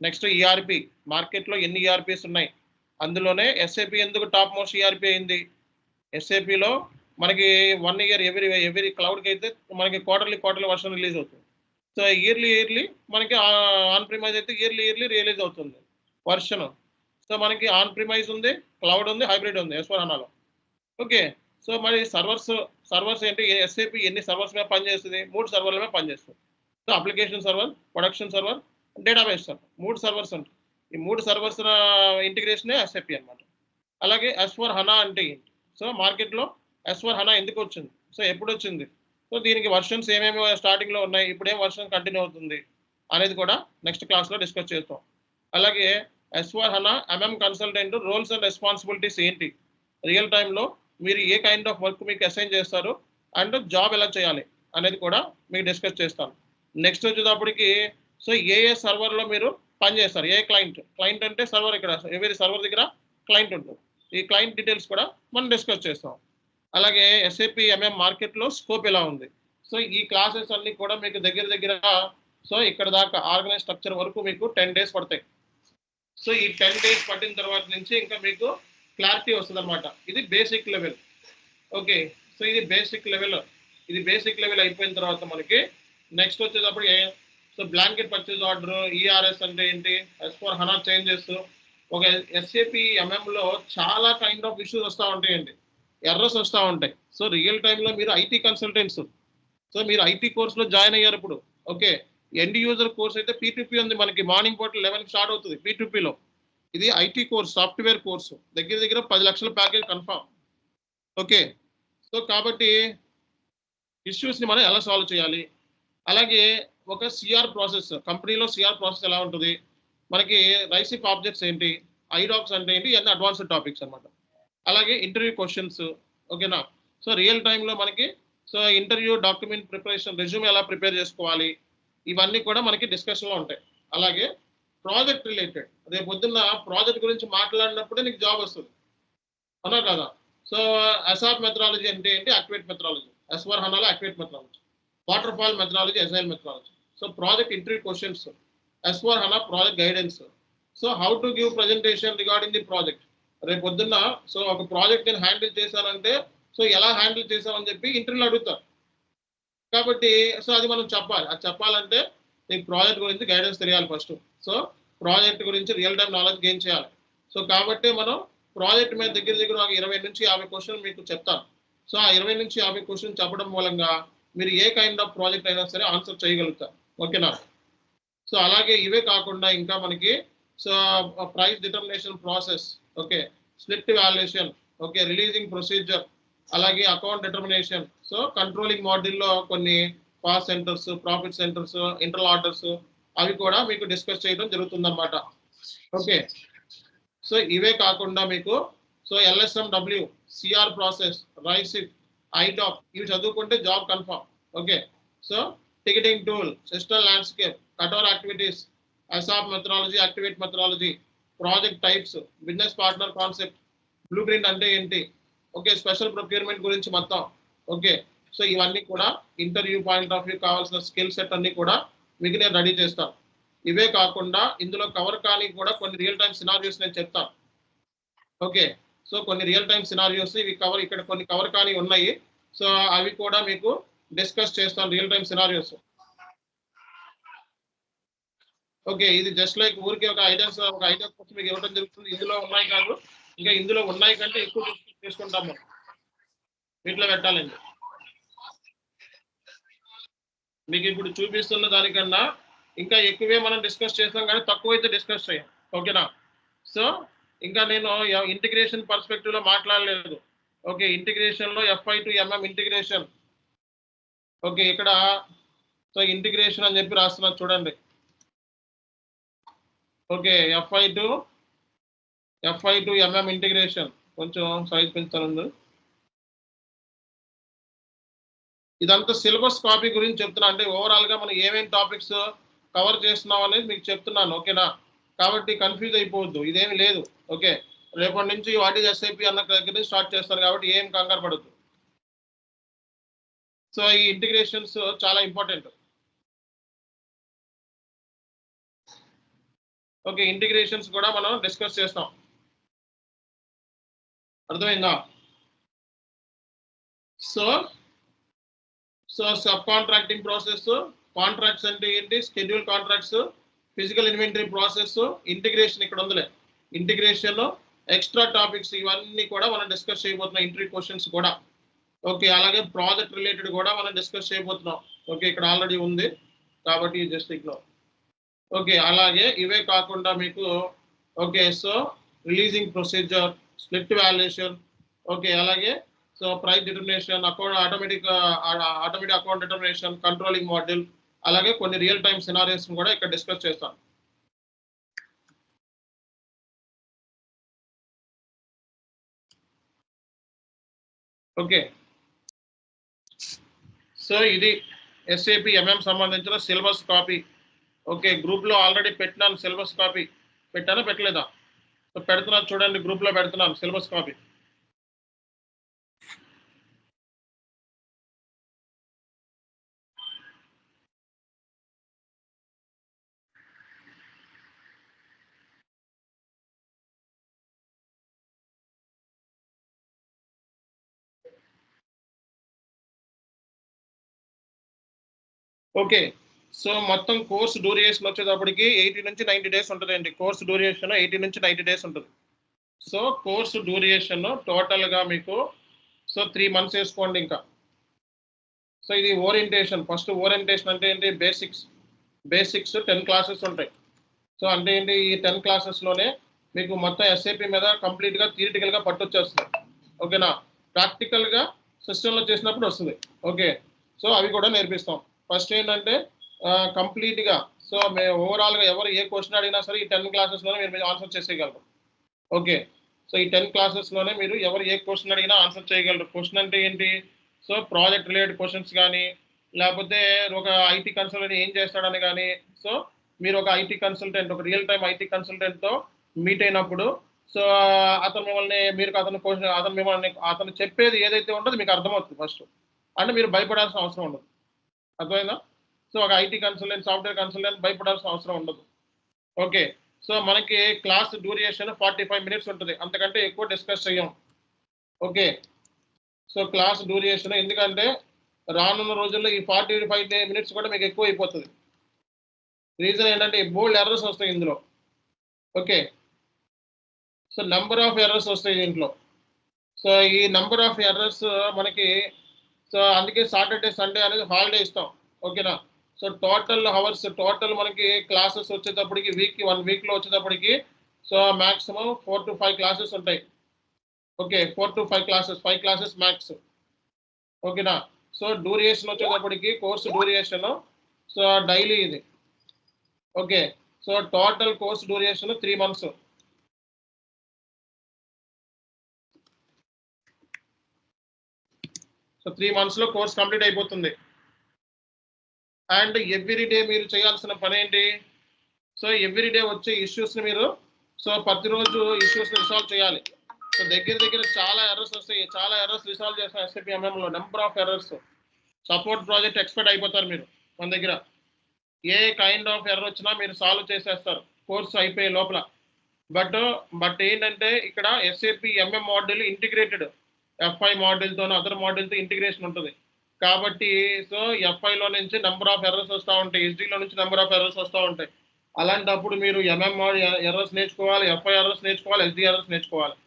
Next ERP. మార్కెట్లో ఎన్ని ERPs ఉన్నాయి, అందులోనే ఎస్ఏపి ఎందుకు టాప్ మోస్ట్ ఈఆర్పి అయింది? ఎస్ఏపిలో మనకి 1 ఇయర్ ఎవ్రీ క్లౌడ్కి అయితే మనకి క్వార్టర్లీ వర్షన్ రిలీజ్ అవుతుంది. సో ఇయర్లీ మనకి ఆన్ ప్రిమైజ్ అయితే ఇయర్లీ రిలీజ్ అవుతుంది వర్షన్. సో మనకి ఆన్ ప్రిమైజ్ ఉంది, క్లౌడ్ ఉంది, హైబ్రిడ్ ఉంది S/4HANAలో. ఓకే. సో మరి సర్వర్స్ ఏంటి? ఎస్ఏపి ఎన్ని సర్వర్స్ మీద పనిచేస్తుంది? 3 సర్వర్ల మీద పనిచేస్తుంది. So application server, production server, database server, 3 servers ఉంటాయి. ఈ 3 సర్వర్స్ ఇంటిగ్రేషనే ఎస్ఏపి అన్నమాట. అలాగే S/4HANA అంటే ఏంటి? సో మార్కెట్లో S/4HANA ఎందుకు వచ్చింది? సో ఎప్పుడు వచ్చింది? సో దీనికి వర్షన్స్ ఏమేమి స్టార్టింగ్లో ఉన్నాయి, ఇప్పుడేం వర్షన్ కంటిన్యూ అవుతుంది అనేది కూడా నెక్స్ట్ క్లాస్లో డిస్కస్ చేస్తాం. అలాగే S/4HANA MM consultant roles and responsibilities ఏంటి, రియల్ టైంలో మీరు ఏ కైండ్ ఆఫ్ వర్క్ మీకు అసైన్ చేస్తారు అండ్ జాబ్ ఎలా చేయాలి అనేది కూడా మీకు డిస్కస్ చేస్తాను. నెక్స్ట్ వచ్చేటప్పటికి సో ఏ సర్వర్లో మీరు పనిచేస్తారు, ఏ క్లయింట్ అంటే సర్వర్, ఇక్కడ ఎవరి సర్వర్ దగ్గర క్లయింట్ ఉంటుంది. ఈ క్లయింట్ డీటెయిల్స్ కూడా మనం డిస్కస్ చేస్తాం. అలాగే ఎస్ఏపి ఎంఎం మార్కెట్లో స్కోప్ ఎలా ఉంది. సో ఈ క్లాసెస్ అన్ని కూడా మీకు దగ్గర సో ఇక్కడ దాకా ఆర్గనైజ్ స్ట్రక్చర్ వరకు మీకు 10 డేస్ పడతాయి. సో ఈ 10 డేస్ పట్టిన తర్వాత నుంచి ఇంకా మీకు క్లారిటీ వస్తుంది అనమాట. ఇది బేసిక్ లెవెల్. ఓకే. సో ఇది బేసిక్ లెవెల్ అయిపోయిన తర్వాత మనకి నెక్స్ట్ వచ్చేటప్పుడు so blanket purchase order, ERS అంటే ఏంటి, S/4HANA చేంజెస్, ఒక ఎస్ఏపి ఎంఎంలో చాలా కైండ్ ఆఫ్ ఇష్యూస్ వస్తూ ఉంటాయండి, ఎర్రర్స్ వస్తూ ఉంటాయి. సో రియల్ టైంలో మీరు ఐటీ కన్సల్టెంట్స్, సో మీరు ఐటీ కోర్సులో జాయిన్ అయ్యారు ఇప్పుడు. ఓకే. ఎండ్ యూజర్ కోర్స్ అయితే P2P ఉంది మనకి, మార్నింగ్ పూట 11కి స్టార్ట్ అవుతుంది P2Pలో. ఇది ఐటీ కోర్స్, సాఫ్ట్వేర్ కోర్సు, దగ్గర 10 లక్షల ప్యాకేజ్ కన్ఫర్మ్. ఓకే. సో కాబట్టి ఇష్యూస్ని మనం ఎలా సాల్వ్ చేయాలి, అలాగే ఒక సిఆర్ ప్రాసెస్, కంపెనీలో సిఆర్ ప్రాసెస్ ఎలా ఉంటుంది, మనకి రైసిప్ ఆబ్జెక్ట్స్ ఏంటి, ఐడాక్స్ అంటే ఏంటి, ఇవన్నీ అడ్వాన్స్డ్ టాపిక్స్ అనమాట. అలాగే ఇంటర్వ్యూ క్వశ్చన్స్. ఓకేనా. సో రియల్ టైంలో మనకి so interview document preparation, resume ఎలా ప్రిపేర్ చేసుకోవాలి, ఇవన్నీ కూడా మనకి డిస్కషన్లో ఉంటాయి. అలాగే ప్రాజెక్ట్ రిలేటెడ్, రేపు పొద్దున్న ప్రాజెక్ట్ గురించి మాట్లాడినప్పుడే నీకు జాబ్ వస్తుంది, అవునా కదా. సో అసాప్ మెథడాలజీ అంటే ఏంటి, యాక్టివేట్ మెథడాలజీ, S/4HANAలో activate methodology, waterfall methodology, agile methodology. So project interview questions, S/4HANA project guidance. So how to give presentation regarding the project. రేపు పొద్దున్న సో ఒక ప్రాజెక్ట్ నేను హ్యాండిల్ చేశానంటే సో ఎలా handle చేసామని చెప్పి ఇంటర్వ్యూలో అడుగుతారు. కాబట్టి సో అది మనం చెప్పాలి. అది చెప్పాలంటే నీకు ప్రాజెక్ట్ గురించి గైడెన్స్ తెలియాలి ఫస్ట్. సో ప్రాజెక్ట్ గురించి రియల్ టైం నాలెడ్జ్ గెయిన్ చేయాలి. సో కాబట్టి మనం ప్రాజెక్ట్ మీద దగ్గర ఒక 20 నుంచి 50 క్వశ్చన్ మీకు చెప్తాను. సో ఆ 20 నుంచి 50 క్వశ్చన్ చెప్పడం మూలంగా మీరు ఏ కైండ్ ఆఫ్ ప్రాజెక్ట్ అయినా సరే ఆన్సర్ చేయగలుగుతారు. ఓకేనా. సో అలాగే ఇవే కాకుండా ఇంకా మనకి so price determination process, okay, split valuation, okay, releasing procedure, అలాగే అకౌంట్ డిటర్మినేషన్. సో కంట్రోలింగ్ మాడ్యూల్లో కొన్ని cost centres, profit centres, internal orders, అవి కూడా మీకు డిస్కస్ చేయడం జరుగుతుందన్నమాట. ఓకే. సో ఇవే కాకుండా మీకు సో LSMW, సిఆర్ ప్రాసెస్, రైసిప్, ఐడాక్, ఇవి చదువుకుంటే job confirm. Okay. So ticketing tool, system landscape, cutover activities, ASAP methodology, activate methodology, project types, business partner concept, blueprint అంటే ఏంటి, ఓకే, స్పెషల్ ప్రొక్యూర్మెంట్ గురించి మొత్తం. ఓకే. సో ఇవన్నీ కూడా interview point of view కావాల్సిన skill set అన్ని కూడా మీకు నేను రెడీ చేస్తాను. ఇవే కాకుండా ఇందులో కవర్ కానీ కూడా కొన్ని రియల్ టైమ్ సినారియోస్ నేను చెప్తాను. ఓకే. సో కొన్ని రియల్ టైమ్ సినారియోస్ ఇవి ఇక్కడ కొన్ని కవర్ కానీ ఉన్నాయి. సో అవి కూడా మీకు డిస్కస్ చేస్తాను, రియల్ టైమ్ సినారియోస్. ఓకే. ఇది జస్ట్ లైక్ ఊరికి ఒక ఐడియా కోసం మీకు ఇవ్వడం జరుగుతుంది. ఇందులో ఉన్నాయి కాదు, ఇంకా ఇందులో ఉన్నాయి కంటే ఎక్కువ డిస్కస్ చేసుకుంటాము, వీటిలో పెట్టాలండి. మీకు ఇప్పుడు చూపిస్తున్న దానికన్నా ఇంకా ఎక్కువే మనం డిస్కస్ చేస్తాం, కానీ తక్కువైతే డిస్కస్ చేయం. ఓకేనా. సో ఇంకా నేను ఇంటిగ్రేషన్ పర్స్పెక్టివ్లో మాట్లాడలేదు. ఓకే. ఇంటిగ్రేషన్లో FI to MM integration. Okay. ఇక్కడ సో ఇంటిగ్రేషన్ అని చెప్పి రాస్తున్నారు చూడండి. Okay. FI to MM integration. కొంచెం సైజ్ పెంచుతాను. ఇదంతా సిలబస్ కాపీ గురించి చెప్తున్నా, అంటే ఓవరాల్గా మనం ఏమేమి టాపిక్స్ కవర్ చేస్తున్నాం అనేది మీకు చెప్తున్నాను. ఓకేనా. కాబట్టి కన్ఫ్యూజ్ అయిపోవద్దు, ఇదేమి లేదు. ఓకే. రేపటి నుంచి వాట్ ఈజ్ SAP అన్న దగ్గర నుంచి స్టార్ట్ చేస్తారు కాబట్టి ఏం కంగారు పడద్దు. సో ఈ ఇంటిగ్రేషన్స్ చాలా ఇంపార్టెంట్. ఓకే. ఇంటిగ్రేషన్స్ కూడా మనం డిస్కస్ చేస్తాం. అర్థమైందా? So sub contracting process, contracts అంటే ఏంటి, schedule contracts, physical inventory process, integration ఇక్కడ ఉందిలే, ఇంటిగ్రేషన్, ఎక్స్ట్రా టాపిక్స్ ఇవన్నీ కూడా మనం డిస్కస్ చేయబోతున్నాం, ఇంటర్వ్యూ క్వశ్చన్స్ కూడా. ఓకే, అలాగే ప్రాజెక్ట్ రిలేటెడ్ కూడా మనం డిస్కస్ చేయబోతున్నాం. ఓకే, ఇక్కడ ఆల్రెడీ ఉంది కాబట్టి జస్ట్ ఇగ్నోర్. ఓకే, అలాగే ఇవే కాకుండా మీకు okay so releasing procedure, split valuation, okay అలాగే so price determination, automatic account determination, controlling model, అలాగే కొన్ని రియల్ టైమ్ సినారియోస్ కూడా ఇక్కడ డిస్కస్ చేస్తాం. ఓకే, సో ఇది SAP MM సంబంధించిన సిలబస్ కాపీ. ఓకే, గ్రూప్ లో ఆల్రెడీ పెట్టినాను సిలబస్ కాపీ. పెట్టానా పెట్టలేదా? సో పెడుతున్నాను చూడండి, గ్రూప్ లో పెడుతున్నాను సిలబస్ కాపీ. ఓకే, సో మొత్తం కోర్స్ డ్యూరేషన్ వచ్చేటప్పటికి 80 నుంచి 90 డేస్ ఉంటుందండి. కోర్స్ డ్యూరేషన్ 80 నుంచి 90 డేస్ ఉంటుంది. సో కోర్సు డ్యూరేషన్ టోటల్గా మీకు సో 3 months వేసుకోండి ఇంకా. సో ఇది ఓరియంటేషన్. ఫస్ట్ ఓరియంటేషన్ అంటే ఏంటి, బేసిక్స్ 10 క్లాసెస్ ఉంటాయి. సో అంటే ఏంటి, ఈ 10 క్లాసెస్లోనే మీకు మొత్తం SAP మీద కంప్లీట్గా థియరిటికల్గా పట్టొచ్చేస్తుంది. ఓకేనా, ప్రాక్టికల్గా సిస్టంలో చేసినప్పుడు వస్తుంది. ఓకే, సో అవి కూడా నేర్పిస్తాం. ఫస్ట్ ఏంటంటే కంప్లీట్గా సో ఓవరాల్గా ఎవరు ఏ క్వశ్చన్ అడిగినా సరే ఈ 10 క్లాసెస్లోనే మీరు ఆన్సర్ చేసేయగలరు. ఓకే, సో ఈ 10 క్లాసెస్లోనే మీరు ఎవరు ఏ క్వశ్చన్ అడిగినా ఆన్సర్ చేయగలరు. క్వశ్చన్ అంటే ఏంటి, సో ప్రాజెక్ట్ రిలేటెడ్ క్వశ్చన్స్ కానీ, లేకపోతే ఒక ఐటీ కన్సల్టెంట్ ఏం చేస్తాడని కానీ, సో మీరు ఒక ఐటీ కన్సల్టెంట్, ఒక రియల్ టైమ్ ఐటీ కన్సల్టెంట్తో మీట్ అయినప్పుడు సో అతను మిమ్మల్ని అతను చెప్పేది ఏదైతే ఉంటుందో మీకు అర్థమవుతుంది ఫస్ట్. అంటే మీరు భయపడాల్సిన అవసరం ఉండదు. అర్థమైందా? సో ఒక ఐటీ కన్సల్టెంట్, సాఫ్ట్వేర్ కన్సల్టెంట్ భయపడాల్సిన అవసరం ఉండదు. ఓకే, సో మనకి క్లాస్ డ్యూరేషన్ 45 minutes ఉంటుంది, అంతకంటే ఎక్కువ డిస్కస్ చేయం. ఓకే, సో క్లాస్ డ్యూరేషన్ ఎందుకంటే రానున్న రోజుల్లో ఈ 45 minutes కూడా మీకు ఎక్కువ అయిపోతుంది. రీజన్ ఏంటంటే బోల్డ్ ఎర్రర్స్ వస్తాయి ఇందులో. Okay, so number of errors వస్తాయి దీంట్లో. సో ఈ నెంబర్ ఆఫ్ ఎర్రర్స్ మనకి సో అందుకే సాటర్డే సండే అనేది హాలిడే ఇస్తాం. ఓకేనా, సో టోటల్ అవర్స్ టోటల్ మనకి క్లాసెస్ వచ్చేటప్పటికి వన్ వీక్లో వచ్చేటప్పటికి సో మ్యాక్సిమం 4 to 5 క్లాసెస్ ఉంటాయి. Okay, 4 to 5 classes, 5 classes max. ఓకేనా, సో డ్యూరేషన్ వచ్చేటప్పటికి కోర్సు డ్యూరేషన్ సో డైలీ ఇది. Okay, so total course duration 3 months. So 3 monthsలో కోర్స్ కంప్లీట్ అయిపోతుంది. అండ్ ఎవ్రీడే మీరు చేయాల్సిన పని ఏంటి, సో ఎవ్రీడే వచ్చే ఇష్యూస్ని మీరు సో ప్రతిరోజు ఇష్యూస్ని రిసాల్వ్ చేయాలి. సో దగ్గర చాలా ఎర్రర్స్ వస్తాయి, చాలా ఎర్రర్స్ రిసాల్వ్ చేస్తాం SAP MMలో. Number of errors, support project expert అయిపోతారు మీరు మన దగ్గర. ఏ కైండ్ ఆఫ్ ఎర్రర్ వచ్చినా మీరు సాల్వ్ చేసేస్తారు కోర్సు అయిపోయే లోపల. బట్ ఏంటంటే ఇక్కడ SAP MM module integrated, FI మాడ్యూల్తోనూ అదర్ మాడ్యూల్తో ఇంటిగ్రేషన్ ఉంటుంది కాబట్టి సో FIలో నుంచి నెంబర్ ఆఫ్ ఎర్రర్స్ వస్తూ ఉంటాయి, SDలో నుంచి నెంబర్ ఆఫ్ ఎర్రర్స్ వస్తూ ఉంటాయి. అలాంటప్పుడు మీరు MM ఎర్రర్స్ నేర్చుకోవాలి, FI ఎర్రర్స్ నేర్చుకోవాలి, SD ఎర్రర్స్ నేర్చుకోవాలి.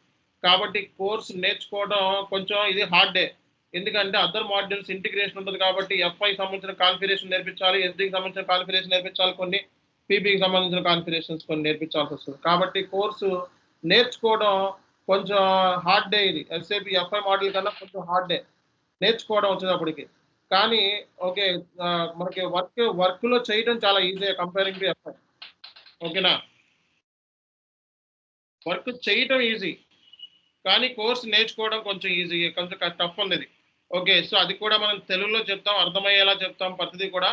కాబట్టి కోర్స్ నేర్చుకోవడం కొంచెం ఇది హార్డ్ డే, ఎందుకంటే అదర్ మాడ్యూల్స్ ఇంటిగ్రేషన్ ఉంటుంది కాబట్టి FI సంబంధించిన కాన్ఫిగరేషన్ నేర్పించాలి, SDకి సంబంధించిన కాన్ఫిగరేషన్ నేర్పించాలి, కొన్ని PPకి సంబంధించిన కాన్ఫిగరేషన్స్ కొన్ని నేర్పించాల్సి వస్తుంది. కాబట్టి కోర్సు నేర్చుకోవడం కొంచెం హార్డ్ డే. ఇది SAP FI మాడ్యూల్ కన్నా కొంచెం హార్డ్ డే నేర్చుకోవడం వచ్చేటప్పటికి. కానీ ఓకే మనకి వర్క్లో చేయడం చాలా ఈజీ కంపేరింగ్ టు FI. ఓకేనా, వర్క్ చేయటం ఈజీ కానీ కోర్స్ నేర్చుకోవడం కొంచెం ఈజీ, కొంచెం టఫ్ ఉంది ఇది. ఓకే, సో అది కూడా మనం తెలుగులో చెప్తాం, అర్థమయ్యేలా చెప్తాం ప్రతిదీ కూడా.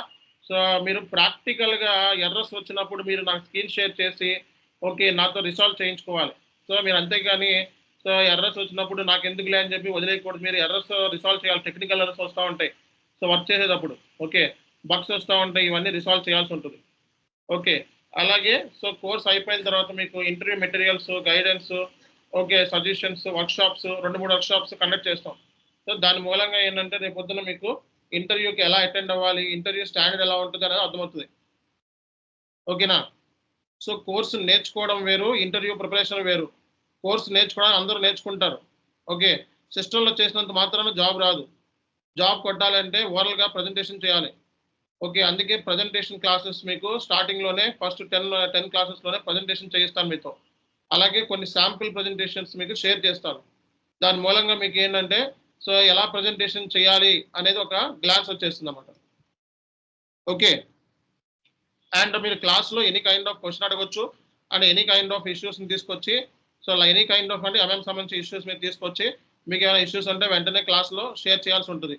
సో మీరు ప్రాక్టికల్గా ఎర్రర్స్ వచ్చినప్పుడు మీరు నాకు స్క్రీన్ షేర్ చేసి ఓకే నాతో రిసాల్వ్ చేయించుకోవాలి. సో మీరు అంతేగాని సో ఎర్రర్స్ వచ్చినప్పుడు నాకు ఎందుకులే అని చెప్పి వదిలేయకూడదు. మీరు ఎర్రర్స్ రిసాల్వ్ చేయాలి, టెక్నికల్ ఎర్రర్స్ వస్తూ ఉంటాయి సో వర్క్ చేసేటప్పుడు. ఓకే, బగ్స్ వస్తూ ఉంటాయి, ఇవన్నీ రిసాల్వ్ చేయాల్సి ఉంటుంది. ఓకే, అలాగే సో కోర్స్ అయిపోయిన తర్వాత మీకు interview materials, guidance, okay suggestions workshops 2-3 workshops conduct చేస్తాం. సో దాని మూలంగా ఏంటంటే రేపు పొద్దున మీకు ఇంటర్వ్యూకి ఎలా అటెండ్ అవ్వాలి, ఇంటర్వ్యూ స్టాండర్డ్ ఎలా ఉంటుంది అనేది అర్థమవుతుంది. ఓకేనా? సో కోర్సు నేర్చుకోవడం వేరు, ఇంటర్వ్యూ ప్రిపరేషన్ వేరు. కోర్సు నేర్చుకోవడానికి అందరూ నేర్చుకుంటారు. ఓకే. సిస్టంలో చేసినంత మాత్రాన జాబ్ రాదు. జాబ్ కొట్టాలంటే ఓరల్‌గా ప్రజెంటేషన్ చేయాలి. ఓకే. అందుకే ప్రజెంటేషన్ క్లాసెస్ మీకు స్టార్టింగ్‌లోనే ఫస్ట్ 10 క్లాసెస్‌లోనే ప్రజెంటేషన్ చేయిస్తాను మీతో. అలాగే కొన్ని శాంపుల్ ప్రజెంటేషన్స్ మీకు షేర్ చేస్తాను. దాని మూలంగా మీకు ఏంటంటే సో ఎలా ప్రజెంటేషన్ చేయాలి అనేది ఒక గ్లాన్స్ వచ్చేస్తుందన్నమాట. ఓకే. అండ్ మీరు క్లాస్‌లో ఎనీ కైండ్ ఆఫ్ క్వెషన్ అడగొచ్చు. అండ్ ఎనీ కైండ్ ఆఫ్ ఇష్యూస్‌ని తీసుకొచ్చి సో ఎనీ కైండ్ ఆఫ్ అంటే ఎంఎం సంబంధించి ఇష్యూస్ మీరు తీసుకొచ్చి మీకు ఏమైనా ఇష్యూస్ ఉంటే వెంటనే క్లాస్‌లో షేర్ చేయాల్సి ఉంటుంది.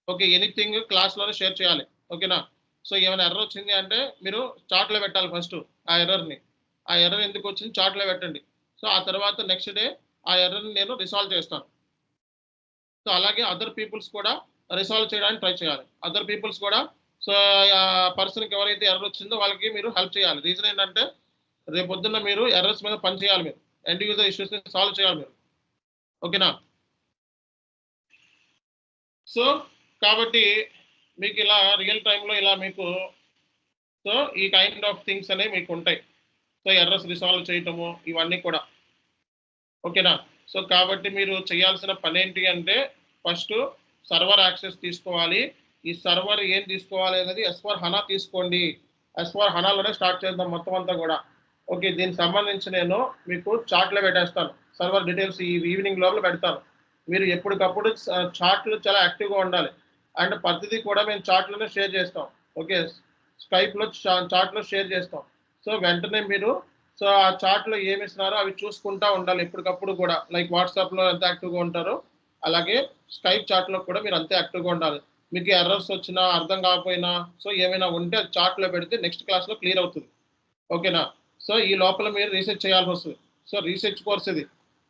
ఓకే. ఎనీథింగ్ క్లాస్‌లోనే షేర్ చేయాలి. ఓకేనా? సో ఏమైనా ఎర్రర్ వచ్చింది అంటే మీరు చార్ట్‌లో పెట్టాలి ఫస్ట్ ఆ ఎర్రర్‌ని. ఆ ఎర్రర్ ఎందుకు వచ్చింది చార్ట్‌లో పెట్టండి. సో ఆ తర్వాత నెక్స్ట్ డే ఆ ఎర్రర్‌ని నేను రిసాల్వ్ చేస్తాను. సో అలాగే అదర్ పీపుల్స్ కూడా రిసాల్వ్ చేయడానికి ట్రై చేయాలి. అదర్ పీపుల్స్ కూడా సో పర్సన్‌కి ఎవరైతే ఎర్రర్ వచ్చిందో వాళ్ళకి మీరు హెల్ప్ చేయాలి. రీజన్ ఏంటంటే రేపొద్దున్న మీరు ఎర్రర్స్ మీద పని చేయాలి మీరు. ఎండ్ యూజర్ ఇష్యూస్‌ని సాల్వ్ చేయాలి మీరు. ఓకేనా? సో కాబట్టి మీకు ఇలా రియల్ టైమ్‌లో ఇలా మీకు సో ఈ కైండ్ ఆఫ్ థింగ్స్ అనేవి మీకు ఉంటాయి. సో ఎర్రర్స్ రిసాల్వ్ చేయటము ఇవన్నీ కూడా. ఓకేనా? సో కాబట్టి మీరు చేయాల్సిన పనేంటి అంటే ఫస్ట్ సర్వర్ యాక్సెస్ తీసుకోవాలి. ఈ సర్వర్ ఏం తీసుకోవాలి అనేది ఎస్4 హనా తీసుకోండి. ఎస్4 హనాలోనే స్టార్ట్ చేద్దాం మొత్తం అంతా కూడా. ఓకే. దీనికి సంబంధించి నేను మీకు చార్ట్‌లో పెట్టేస్తాను. సర్వర్ డీటెయిల్స్ ఈ ఈవినింగ్ లోపల పెడతాను. మీరు ఎప్పటికప్పుడు చార్ట్‌లు చాలా యాక్టివ్‌గా ఉండాలి. అండ్ ప్రతిదీ కూడా మేము చార్ట్‌లోనే షేర్ చేస్తాం. ఓకే. స్కైప్‌లో చార్ట్‌లో షేర్ చేస్తాం. సో వెంటనే మీరు సో ఆ చార్ట్‌లో ఏమి ఇస్తున్నారో అవి చూసుకుంటా ఉండాలి ఎప్పటికప్పుడు కూడా. లైక్ వాట్సాప్‌లో ఎంత యాక్టివ్‌గా ఉంటారో, అలాగే స్కైప్ చాట్‌లో కూడా మీరు అంతే యాక్టివ్‌గా ఉండాలి. మీకు ఎర్రర్స్ వచ్చినా, అర్థం కాకపోయినా, సో ఏమైనా ఉంటే అది చార్ట్‌లో పెడితే నెక్స్ట్ క్లాస్‌లో క్లియర్ అవుతుంది. ఓకేనా? సో ఈ లోపల మీరు రీసెర్చ్ చేయాల్సొస్తది. సో రీసెర్చ్ కోర్స్ ఇది.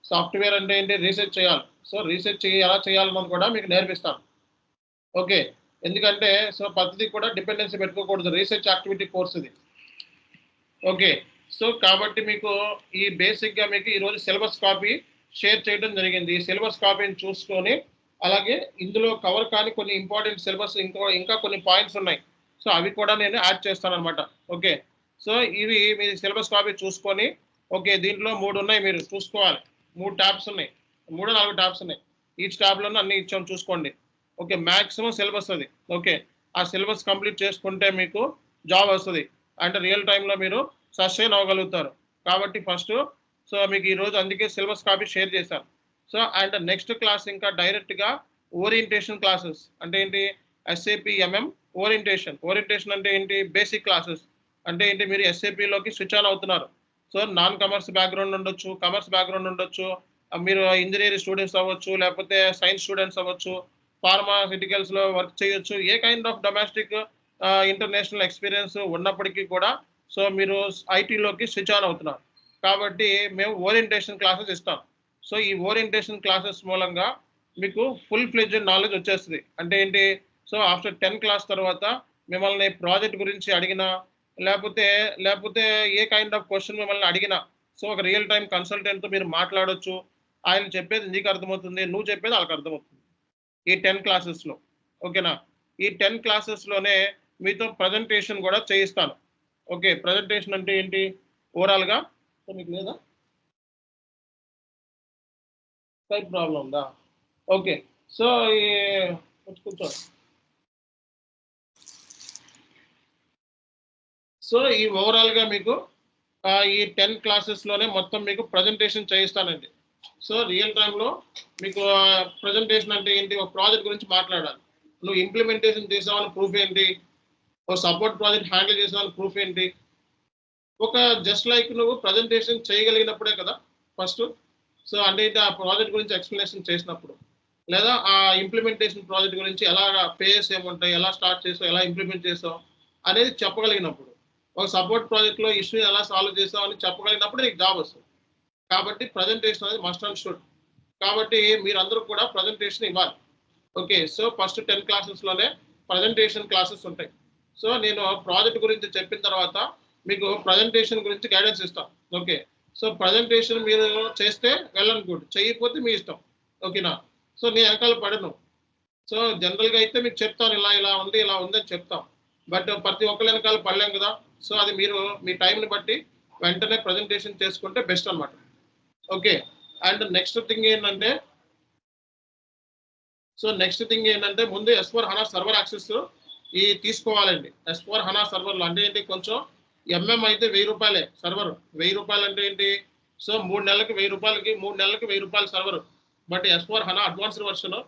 సాఫ్ట్‌వేర్ అంటే ఏంటి? రీసెర్చ్ చేయాలి. సో రీసెర్చ్ ఎలా చేయాలన్నది కూడా మీకు నేర్పిస్తాను. ఓకే. ఎందుకంటే సో ప్రతిదీ కూడా డిపెండెన్సీ పెట్టుకోకూడదు. రీసెర్చ్ యాక్టివిటీ కోర్స్ ఇది. ఓకే. సో కాబట్టి మీకు ఈ బేసిక్‌గా మీకు ఈరోజు సిలబస్ కాపీ షేర్ చేయడం జరిగింది. ఈ సిలబస్ కాపీని చూసుకొని, అలాగే ఇందులో కవర్ కాని కొన్ని ఇంపార్టెంట్ సిలబస్ ఇంకా కొన్ని పాయింట్స్ ఉన్నాయి. సో అవి కూడా నేను యాడ్ చేస్తాననమాట. ఓకే. సో ఇవి మీ సిలబస్ కాపీ చూసుకొని, ఓకే. దీంట్లో 3 ఉన్నాయి మీరు చూసుకోవాలి. 3 టాబ్స్ ఉన్నాయి. 3, 4 టాబ్స్ ఉన్నాయి. ఈచ్ టాబ్‌లోను అన్నీ ఇచ్చాం చూసుకోండి. ఓకే. మాక్సిమం సిలబస్ అది. ఓకే. ఆ సిలబస్ కంప్లీట్ చేసుకుంటే మీకు జాబ్ వస్తది. అంటే రియల్ టైమ్‌లో మీరు సస్టైన్ అవ్వగలుగుతారు. కాబట్టి ఫస్టు సో మీకు ఈరోజు అందుకే సిలబస్ కాపీ షేర్ చేశాను. సో అండ్ నెక్స్ట్ క్లాస్ ఇంకా డైరెక్ట్‌గా ఓరియంటేషన్ క్లాసెస్ అంటే ఏంటి? SAP MM orientation. ఓరియంటేషన్ అంటే ఏంటి? Basic classes. అంటే ఏంటి? మీరు ఎస్ఏపీలోకి స్విచ్ ఆన్ అవుతున్నారు. సో నాన్ కామర్స్ బ్యాక్‌గ్రౌండ్ ఉండొచ్చు, కామర్స్ బ్యాక్‌గ్రౌండ్ ఉండొచ్చు. మీరు ఇంజినీరింగ్ స్టూడెంట్స్ అవ్వచ్చు, లేకపోతే సైన్స్ స్టూడెంట్స్ అవ్వచ్చు, ఫార్మాస్యూటికల్స్‌లో వర్క్ చేయొచ్చు. A kind of domestic international experience ఉన్నప్పటికీ కూడా సో మీరు ఐటీలోకి స్విచ్ ఆన్ అవుతున్నారు. కాబట్టి మేము ఓరియంటేషన్ క్లాసెస్ ఇస్తాం. సో ఈ ఓరియంటేషన్ క్లాసెస్ మూలంగా మీకు ఫుల్ ఫ్లెడ్జ్డ్ నాలెడ్జ్ వచ్చేస్తది. అంటే ఏంటి? సో ఆఫ్టర్ 10 క్లాస్ తర్వాత మిమ్మల్ని ప్రాజెక్ట్ గురించి అడిగినా, లేపోతే లేపోతే ఏ కైండ్ ఆఫ్ క్వెషన్ మిమ్మల్ని అడిగినా, సో ఒక రియల్ టైమ్ కన్సల్టెంట్‌తో మీరు మాట్లాడొచ్చు. ఆయన చెప్పేది నీకు అర్థమవుతుంది. నువ్వు చెప్పేది ఆళ్ళకి అర్థమవుతుంది. ఈ 10 క్లాసెస్‌లో. ఓకేనా? ఈ 10 క్లాసెస్‌లోనే మీతో ప్రజెంటేషన్ గూడా చేయిస్తాను. ఓకే. ప్రజెంటేషన్ అంటే ఏంటి? ఓవరాల్‌గా సో మీకు లేదా? స్కైప్ ప్రాబ్లమ్ ఉందా? ఓకే. సో ఈ కూర్చో. సో ఈ ఓవరాల్‌గా మీకు ఈ 10 క్లాసెస్‌లోనే మొత్తం మీకు ప్రజెంటేషన్ చేయిస్తానండి. సో రియల్ టైమ్‌లో మీకు ప్రజెంటేషన్ అంటే ఏంటి? ఒక ప్రాజెక్ట్ గురించి మాట్లాడాలి. నువ్వు ఇంప్లిమెంటేషన్ చేసావని ప్రూఫ్ ఏంటి? ఓ సపోర్ట్ ప్రాజెక్ట్ హ్యాండిల్ చేసావని ప్రూఫ్ ఏంటి? ఒక జస్ట్ లైక్ నువ్వు ప్రజెంటేషన్ చేయగలిగినప్పుడే కదా ఫస్ట్. సో అంటే ఏంటి? ఆ ప్రాజెక్ట్ గురించి ఎక్స్‌ప్లనేషన్ చేసినప్పుడు. లేదా ఆ ఇంప్లిమెంటేషన్ ప్రాజెక్ట్ గురించి ఎలాగా ఫేజెస్ ఏముంటాయి? ఎలా స్టార్ట్ చేసావు? ఎలా ఇంప్లిమెంట్ చేసావు? అనేది చెప్పగలిగినప్పుడు. ఒక సపోర్ట్ ప్రాజెక్ట్‌లో ఇష్యూని ఎలా సాల్వ్ చేసావు అని చెప్పగలిగినప్పుడు నీకు జాబ్ వస్తది. కాబట్టి ప్రజెంటేషన్ అనేది మస్ట్ అండ్ షుడ్. కాబట్టి మీరందరూ కూడా ప్రజెంటేషన్ ఇవ్వాలి. ఓకే. సో ఫస్ట్ 10 క్లాసెస్‌లోనే ప్రజెంటేషన్ క్లాసెస్ ఉంటాయి. సో నేను ప్రాజెక్ట్ గురించి చెప్పిన తర్వాత మీకు ప్రజెంటేషన్ గురించి గైడెన్స్ ఇస్తాను. ఓకే. సో ప్రజెంటేషన్ మీరు చేస్తే వెల్ అండ్ గుడ్, చేయకపోతే మీ ఇష్టం. ఓకేనా? సో నేను వెనకాల పడను. సో జనరల్గా అయితే మీకు చెప్తాను, ఇలా ఉంది ఇలా ఉందని చెప్తాం. బట్ ప్రతి ఒక్కరి వెనకాల పడలేం కదా. సో అది మీరు మీ టైంని బట్టి వెంటనే ప్రజెంటేషన్ చేసుకుంటే బెస్ట్ అనమాట. ఓకే. అండ్ నెక్స్ట్ థింగ్ ఏంటంటే ముందు S4 HANA సర్వర్ యాక్సెస్ ఈ తీసుకోవాలండి. S4 HANA సర్వర్లో అంటే ఏంటి, కొంచెం అయితే 1000 రూపాయలే సర్వర్. 1000 రూపాయలు అంటే ఏంటి, సో 3 నెలలకి 1000 రూపాయలకి 3 నెలలకి 1000 రూపాయల server. But S4 HANA advanced version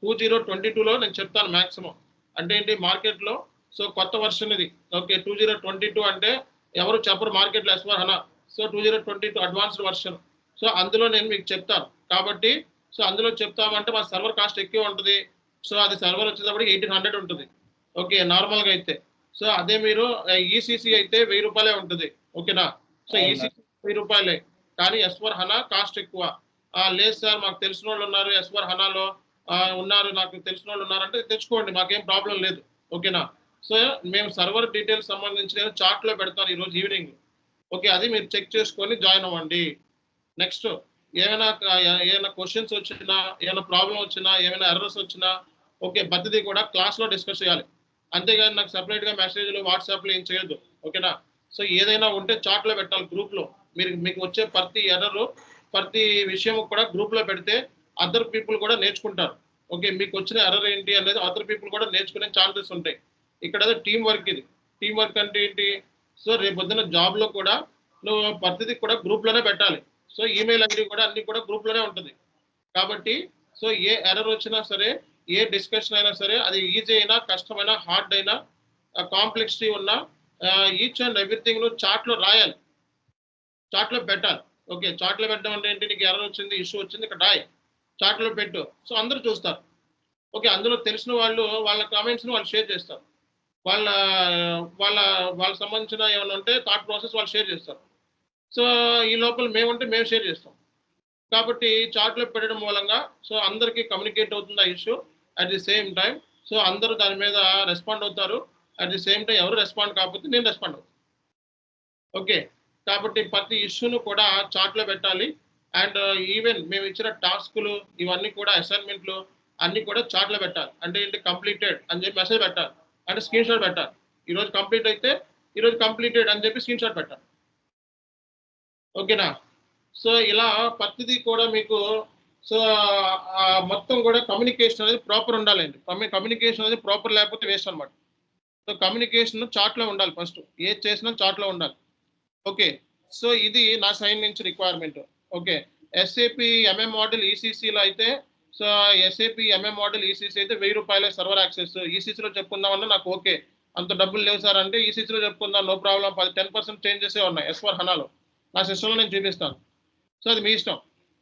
2022లో నేను చెప్తాను మాక్సిమం. అంటే ఏంటి మార్కెట్లో, సో కొత్త వర్షన్ ఇది. ఓకే, 2022 అంటే ఎవరు చెప్పరు మార్కెట్లో S4 HANA. So 2022 advanced version. So అందులో నేను మీకు చెప్తాను కాబట్టి, సో అందులో చెప్తామంటే మా సర్వర్ కాస్ట్ ఎక్కువ ఉంటుంది. సో అది సర్వర్ వచ్చేటప్పటికి 1800 ఉంటుంది. ఓకే, నార్మల్గా అయితే. సో అదే మీరు ఈసీసీ అయితే 1000 రూపాయలే ఉంటుంది. ఓకేనా? సో ఈసీసీ 1000 రూపాయలే, కానీ S4 HANA కాస్ట్ ఎక్కువ. లేదు సార్ మాకు తెలిసిన వాళ్ళు ఉన్నారు S4 HANAలో ఉన్నారు, నాకు తెలిసిన వాళ్ళు ఉన్నారంటే తెచ్చుకోండి, మాకేం ప్రాబ్లం లేదు. ఓకేనా? సో మేము సర్వర్ డీటెయిల్స్ సంబంధించి నేను చార్ట్లో పెడతాను ఈరోజు ఈవినింగ్. ఓకే, అది మీరు చెక్ చేసుకొని జాయిన్ అవ్వండి. నెక్స్ట్ ఏమైనా క్వశ్చన్స్ వచ్చినా, ఏమైనా ప్రాబ్లం వచ్చినా, ఏమైనా ఎర్రర్స్ వచ్చినా, ఓకే ప్రతిదీ కూడా క్లాస్లో డిస్కస్ చేయాలి. అంతేగాని నాకు సపరేట్గా మెసేజ్లు వాట్సాప్లో ఏం చేయొద్దు. ఓకేనా? సో ఏదైనా ఉంటే చాట్లో పెట్టాలి గ్రూప్లో. మీకు వచ్చే ప్రతి ఎర్రర్, ప్రతి విషయం కూడా గ్రూప్లో పెడితే అదర్ పీపుల్ కూడా నేర్చుకుంటారు. ఓకే, మీకు వచ్చిన ఎర్రర్ ఏంటి అనేది అదర్ పీపుల్ కూడా నేర్చుకునే ఛాన్సెస్ ఉంటాయి. ఇక్కడ టీం వర్క్ ఇది. టీం వర్క్ అంటే ఏంటి, సో రేపు పొద్దున్న జాబ్లో కూడా నువ్వు ప్రతిదీ కూడా గ్రూప్లోనే పెట్టాలి. సో ఈమెయిల్ ఐడి కూడా అన్ని కూడా గ్రూప్లోనే ఉంటుంది. కాబట్టి సో ఏ ఎర్రర్ వచ్చినా సరే, ఏ డిస్కషన్ అయినా సరే, అది ఈజీ అయినా కష్టమైనా హార్డ్ అయినా కాంప్లెక్సిటీ ఉన్నా ఈచ్ అండ్ ఎవ్రీథింగ్ నువ్వు చాట్లో రాయాలి, చాట్లో పెట్టాలి. ఓకే, చాట్లో పెట్టడం అంటే ఏంటి, నీకు ఎర్రర్ వచ్చింది, ఇష్యూ వచ్చింది, ఇక్కడ రాయి, చాట్లో పెట్టు. సో అందరూ చూస్తారు. ఓకే, అందులో తెలిసిన వాళ్ళు వాళ్ళ కామెంట్స్ని వాళ్ళు షేర్ చేస్తారు. వాళ్ళ సంబంధించిన ఏమైనా ఉంటే థాట్ ప్రాసెస్ వాళ్ళు షేర్ చేస్తారు. సో ఈ లోపల మేము షేర్ చేస్తాం. కాబట్టి చాట్లో పెట్టడం మూలంగా సో అందరికీ కమ్యూనికేట్ అవుతుంది ఆ issue. At the same time so అందరూ దాని మీద రెస్పాండ్ అవుతారు. అట్ ది సేమ్ టైం ఎవరు రెస్పాండ్ కాకపోతే నేను రెస్పాండ్ అవుతాను. ఓకే, కాబట్టి ప్రతి ఇష్యూను కూడా చాట్లో పెట్టాలి. అండ్ ఈవెన్ మేము ఇచ్చిన టాస్కులు ఇవన్నీ కూడా అసైన్మెంట్లు అన్నీ కూడా చాట్లో పెట్టాలి. అంటే ఏంటి, కంప్లీటెడ్ అని చెప్పి మెసేజ్ పెట్టాలి, అంటే స్క్రీన్ షాట్ పెట్టాలి. ఈరోజు కంప్లీట్ అయితే ఈరోజు కంప్లీటెడ్ అని చెప్పి స్క్రీన్ షాట్ పెట్టాలి. ఓకేనా? సో ఇలా ప్రతిదీ కూడా మీకు సో మొత్తం కూడా కమ్యూనికేషన్ అనేది ప్రాపర్ ఉండాలండి. కమ్యూనికేషన్ అనేది ప్రాపర్ లేకపోతే వేస్ట్ అనమాట. సో కమ్యూనికేషన్ చాట్లో ఉండాలి. ఫస్ట్ ఏది చేసినా చాట్లో ఉండాలి. ఓకే, సో ఇది నా సైడ్ నుంచి requirement. Okay, SAP MM model ఈసీసీలో అయితే so SAP MM model ECC అయితే 1000 రూపాయలే సర్వర్ యాక్సెస్. ఈసీసీలో చెప్పుకుందామన్నా నాకు ఓకే, అంత డబ్బులు లేవు సార్ అంటే ఈసీసీలో చెప్పుకుందాం, నో ప్రాబ్లం. 10% చేంజెసే ఉన్నాయి S4 HANAలో. నా సిస్టంలో నేను చూపిస్తాను. సో అది మీ ఇష్టం.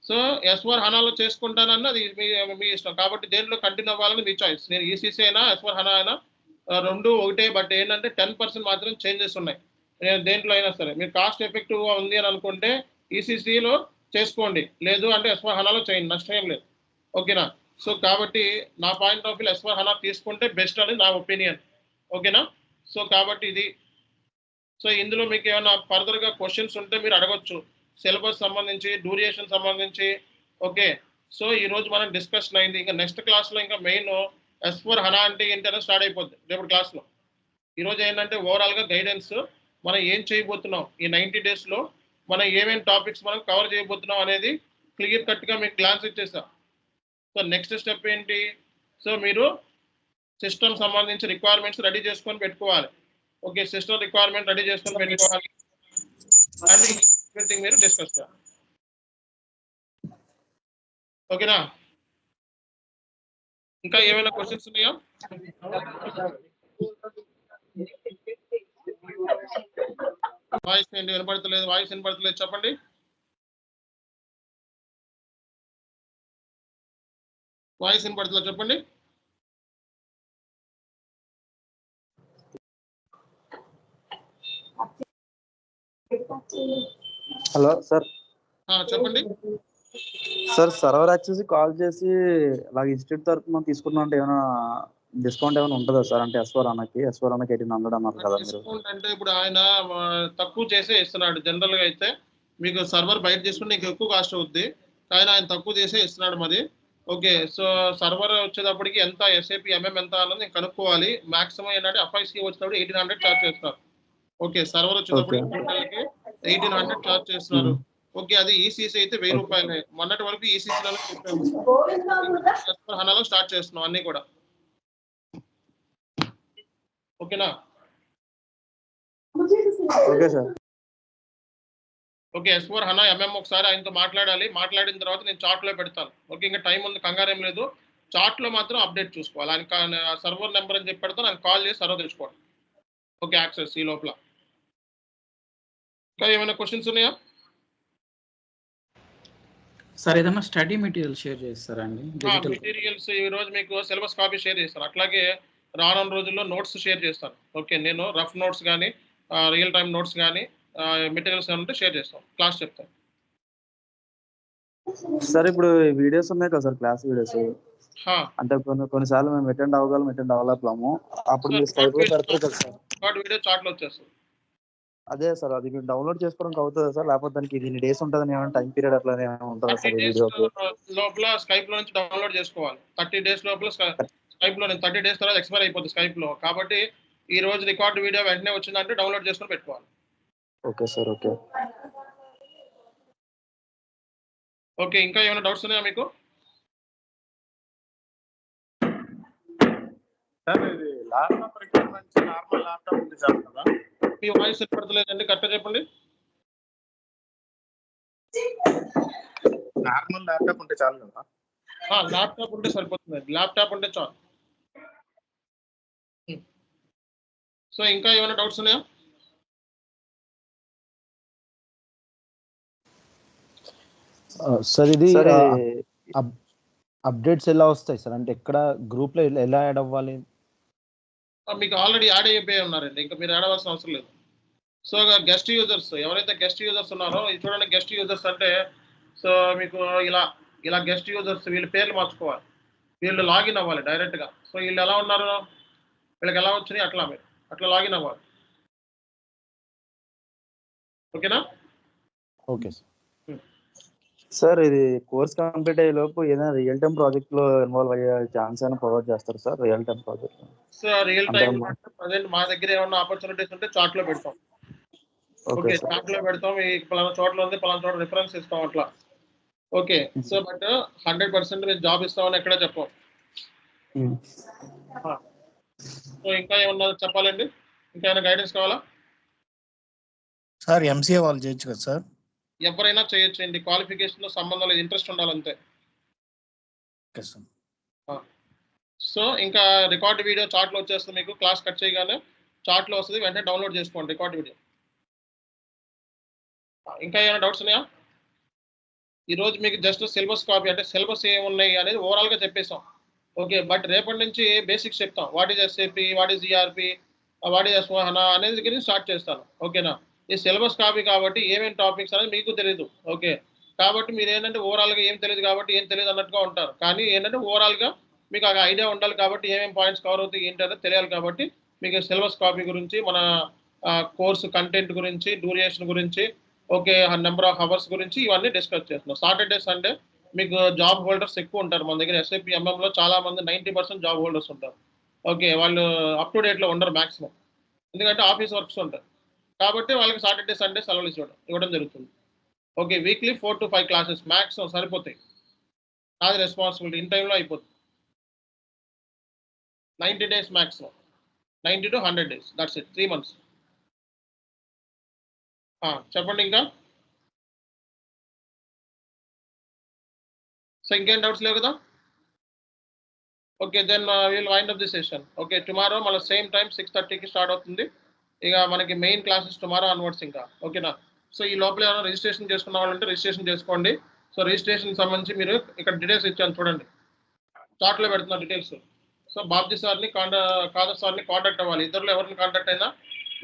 సో S4 HANAలో చేసుకుంటానన్నా అది మీ ఇష్టం. కాబట్టి దేంట్లో కంటిన్యూ అవ్వాలని మీ చాయిస్. నేను ఈసీసీ అయినా S4 HANA అయినా రెండు ఒకటే. బట్ ఏంటంటే 10% మాత్రం చేంజెస్ ఉన్నాయి. దేంట్లో అయినా సరే మీరు కాస్ట్ ఎఫెక్టివ్గా ఉంది అని అనుకుంటే ఈసీసీలో చేసుకోండి, లేదు అంటే S4 HANAలో చేయండి, నష్టం ఏం లేదు. ఓకేనా? సో కాబట్టి నా point of view S4 HANA తీసుకుంటే బెస్ట్ అని నా ఒపీనియన్. ఓకేనా? సో కాబట్టి ఇది. సో ఇందులో మీకు ఏమైనా ఫర్దర్గా క్వశ్చన్స్ ఉంటే మీరు అడగొచ్చు, సిలబస్ సంబంధించి, డ్యూరేషన్ సంబంధించి. ఓకే, సో ఈరోజు మనం డిస్కషన్ అయింది. ఇంకా నెక్స్ట్ క్లాస్లో ఇంకా మెయిన్ S4 HANA అంటే ఏంటనే స్టార్ట్ అయిపోద్ది రేపటి క్లాస్లో. ఈరోజు ఏంటంటే ఓవరాల్గా గైడెన్స్, మనం ఏం చేయబోతున్నాం ఈ 90 డేస్లో, మనం ఏమేమి టాపిక్స్ మనం కవర్ చేయబోతున్నాం అనేది క్లియర్ కట్గా మీకు గ్లాన్స్ ఇచ్చేసా. సో నెక్స్ట్ స్టెప్ ఏంటి, సో మీరు సిస్టమ్ సంబంధించి రిక్వైర్మెంట్స్ రెడీ చేసుకొని పెట్టుకోవాలి. ఓకే, సిస్టమ్ రిక్వైర్మెంట్ రెడీ చేసుకొని పెట్టుకోవాలి అండ్ ఎవ్రీథింగ్ మీరు డిస్కస్ చేయాలి. ఓకేనా? ఇంకా ఏమైనా క్వశ్చన్స్ ఉన్నాయా? వాయిస్ ఏంటి వినపడతలేదు, చెప్పండి. వాయిస్ వినపడతలేదు, చెప్పండి. Hello sir. చెప్పండి సార్, సర్వర్ యాక్సెస్ కాల్ చేసి అలాగ ఇన్స్టిట్యూట్ తరఫున తీసుకున్నా అంటే ఏమైనా డిస్కౌంట్ ఏమైనా ఉంటుందా సార్? అంటే S4 HANAకి 1800 అన్నారు కదా మీరు. డిస్కౌంట్ అంటే ఇప్పుడు ఆయన తక్కువ చేసే ఇస్తున్నాడు జనరల్గా అయితే. మీకు సర్వర్ బయట తీసుకుంటే నీకు ఎక్కువ కాస్ట్ అవుద్ది, కానీ ఆయన తక్కువ చేసే ఇస్తున్నాడు మరి. ఓకే, సో సర్వర్ వచ్చేటప్పటికి ఎంత ఎస్ఏపి ఎంత అన్నది నేను కనుక్కోవాలి. మాక్సిమం ఏంటంటే అఫైస్కి వచ్చేటప్పుడు 1800 ఛార్జ్ చేస్తారు. ఓకే, సర్వర్ వచ్చేటప్పటికి టోటల్కి 1800 ఛార్జ్ చేస్తున్నారు. ఓకే, అది ఈసీసీ అయితే 1000 రూపాయలే. మొన్నటి వరకు ఈసీసీలలో చెప్పాము, హనాలో స్టార్ట్ చేస్తున్నాం అన్ని కూడా. ఓకేనా? Okay sir. ఓకే, S4 హనా ఒకసారి ఆయనతో మాట్లాడాలి. మాట్లాడిన తర్వాత నేను చార్ట్లో పెడతాను. ఓకే, ఇంకా టైం ఉంది, కంగారు ఏం లేదు. చార్ట్లో మాత్రం అప్డేట్ చూసుకోవాలి. ఆయన సర్వర్ నెంబర్ అని చెప్పి పెడతాను, ఆయన కాల్ చేసి సర్వర్ తెచ్చుకోవాలి. ఓకే, యాక్సెస్ ఈ లోపల. ఇంకా ఏమైనా క్వశ్చన్స్ ఉన్నాయా సార్? ఏదైనా స్టడీ మెటీరియల్ షేర్ చేస్తారా అండి? మెటీరియల్స్ ఈ రోజు మీకు సిలబస్ కాపీ షేర్ చేస్తాను. అట్లాగే రానున్న రోజుల్లో నోట్స్ షేర్ చేస్తాను. ఓకే, నేను రఫ్ నోట్స్ కానీ రియల్ టైమ్ నోట్స్ కానీ మెటీరియల్స్ ఉంటే షేర్ చేస్తాం, క్లాస్ చెప్తాను. సార్ ఇప్పుడు వీడియోస్ ఉన్నాయి కదా సార్, క్లాస్ వీడియోస్, అంటే కొన్నిసార్లు మేము అటెండ్ అవ్వలేము. అప్పుడు మీరు స్కైప్ లో పెడతారు కదా సార్, వీడియో చాట్ లో వచ్చేస్తుంది. అదే సార్, అది మీరు డౌన్లోడ్ చేసుకోవడానికి అవుతుందా సార్? లేకపోతే దానికి ఇన్ని డేస్ ఉంటుందని ఏమైనా టైం పీరియడ్ అట్లా ఉంటుందా సార్? లోపల స్కైప్ లో నుంచి డౌన్లోడ్ చేసుకోవాలి. 30 days లోపల స్కైప్ లో 30 days తర్వాత ఎక్స్పైర్ అయిపోతుంది స్కైప్ లో. కాబట్టి ఈ రోజు రికార్డ్ వీడియో వెంటనే వచ్చిందంటే డౌన్లోడ్ చేసుకొని పెట్టుకోవాలి. Okay sir. ఓకే ఓకే, ఇంకా ఏమైనా డౌట్స్ ఉన్నాయా మీకు? సార్ ఇది ల్యాప్టాప్ రిక్వైర్మెంట్స్ నార్మల్ ల్యాప్టాప్ ఉంది సార్ కదా? మీ వాయిస్ వినపడలేదండి, కరెక్ట్గా చెప్పండి. నార్మల్ ల్యాప్టాప్ ఉంటే చాలు కదా? ల్యాప్టాప్ ఉంటే సరిపోతుందండి, ల్యాప్టాప్ ఉంటే చాలు. సో ఇంకా ఏమైనా డౌట్స్ ఉన్నాయా? సార్ ఇది అప్డేట్స్ ఎలా వస్తాయి సార్? అంటే ఎక్కడ గ్రూప్ లో ఎలా యాడ్ అవ్వాలి? మీకు ఆల్రెడీ యాడ్ అయిపోయి ఉన్నారండి, ఇంకా మీరు యాడ్ అవ్వాల్సిన అవసరం లేదు. సో గెస్ట్ యూజర్స్ ఎవరైతే గెస్ట్ యూజర్స్ ఉన్నారో ఇది చూడండి. గెస్ట్ యూజర్స్ అంటే సో మీకు ఇలా గెస్ట్ యూజర్స్ వీళ్ళ పేర్లు మార్చుకోవాలి, వీళ్ళు లాగిన్ అవ్వాలి డైరెక్ట్గా. సో వీళ్ళు ఎలా ఉన్నారు, వీళ్ళకి ఎలా వచ్చినాయి అట్లా లాగిన్ అవ్వాలి. ఓకేనా? Okay sir. సార్ ఇది కోర్స్ కంప్లీట్ అయ్యే లోపు ఏదైనా రియల్ టైమ్ ప్రాజెక్ట్ లో ఇన్వాల్వ్ అయ్యే ఛాన్స్ అయినా ప్రొవైడ్ చేస్తారు sir? Real time project real time present మా దగ్గర ఏమన్నా ఆపర్చునిటీస్ ఉంటే చాట్ లో పెడతాం. ఓకే, చాట్ లో పెడతాం. ఈ పలానా చోట్ల ఉంది, పలానా చోట రిఫరెన్స్ ఇస్తాం అట్లా. ఓకే, సో బట్ 100% మేము జాబ్ ఇస్తామని ఎక్కడ చెప్పాం. సో ఇంకా ఏమన్నా చెప్పాలండి? ఇంకా ఏమైనా గైడెన్స్ కావాలా సార్? ఎంసీఏ వాళ్ళు చేయొచ్చు కదా సార్? ఎవరైనా చేయొచ్చు అండి, క్వాలిఫికేషన్ తో సంబంధం లేదు, ఇంట్రెస్ట్ ఉండాలంతే. సో ఇంకా రికార్డ్ వీడియో చాట్ లో వచ్చేస్తుంది, మీకు క్లాస్ కట్ చేయగానే చాట్ లో వస్తుంది, వెంటనే డౌన్లోడ్ చేసుకోండి రికార్డ్ వీడియో. ఇంకా ఏమైనా డౌట్స్ ఉన్నాయా? ఈరోజు మీకు జస్ట్ సిలబస్ కాపీ, అంటే సిలబస్ ఏమున్నాయి అనేది ఓవరాల్ గా చెప్పేసాం. ఓకే, బట్ రేపటి నుంచి బేసిక్స్ చెప్తాం. What is SAP, what is ERP, what is S4 హనా అనేది దగ్గర స్టార్ట్ చేస్తాను. ఓకేనా? ఈ సిలబస్ కాపీ కాబట్టి ఏమేమి టాపిక్స్ అనేది మీకు తెలియదు. ఓకే, కాబట్టి మీరు ఏంటంటే ఓవరాల్గా ఏం తెలియదు కాబట్టి ఏం తెలియదు అన్నట్టుగా ఉంటారు. కానీ ఏంటంటే ఓవరాల్గా మీకు ఆ ఐడియా ఉండాలి కాబట్టి ఏమేమి పాయింట్స్ కవర్ అవుతాయి ఏంటి అనేది తెలియాలి. కాబట్టి మీకు సిలబస్ కాపీ గురించి, మన కోర్సు కంటెంట్ గురించి, డ్యూరేషన్ గురించి, ఓకే నెంబర్ ఆఫ్ అవర్స్ గురించి ఇవన్నీ డిస్కస్ చేస్తున్నాం. సాటర్డే సండే మీకు జాబ్ హోల్డర్స్ ఎక్కువ ఉంటారు మన దగ్గర. ఎస్ఐపి ఎంఎంలో చాలా మంది 90% జాబ్ హోల్డర్స్ ఉంటారు. ఓకే, వాళ్ళు అప్ టు డేట్లో ఉండరు మ్యాక్సిమం, ఎందుకంటే ఆఫీస్ వర్క్స్ ఉంటాయి. కాబట్టి వాళ్ళకి సాటర్డే సండే సెలవులు ఇవ్వడం జరుగుతుంది. Okay, weekly 4 to 5 classes maximum సరిపోతాయి. నాది రెస్పాన్సిబిలిటీ ఇన్ టైంలో అయిపోతుంది. 90 days maximum, 90 to 100 days, that's it, 3 months. చెప్పండి ఇంకా. సో ఇంకేం డౌట్స్ లేవు కదా? Okay, then will wind up the session. Okay, tomorrow మళ్ళీ సేమ్ టైం 6:30కి స్టార్ట్ అవుతుంది. ఇక మనకి మెయిన్ క్లాసెస్ టుమారో అన్వర్డ్స్ ఇంకా. ఓకేనా? సో ఈ లోపల ఏమైనా రిజిస్ట్రేషన్ చేసుకున్న వాళ్ళు ఉంటే రిజిస్ట్రేషన్ చేసుకోండి. సో రిజిస్ట్రేషన్ సంబంధించి మీరు ఇక్కడ డీటెయిల్స్ ఇచ్చాను చూడండి, చార్ట్లో పెడుతున్న డీటెయిల్స్. సో బాబ్జీ సార్ని కాదర్ సార్ని కాంటాక్ట్ అవ్వాలి. ఇద్దరులో ఎవరిని కాంటాక్ట్ అయినా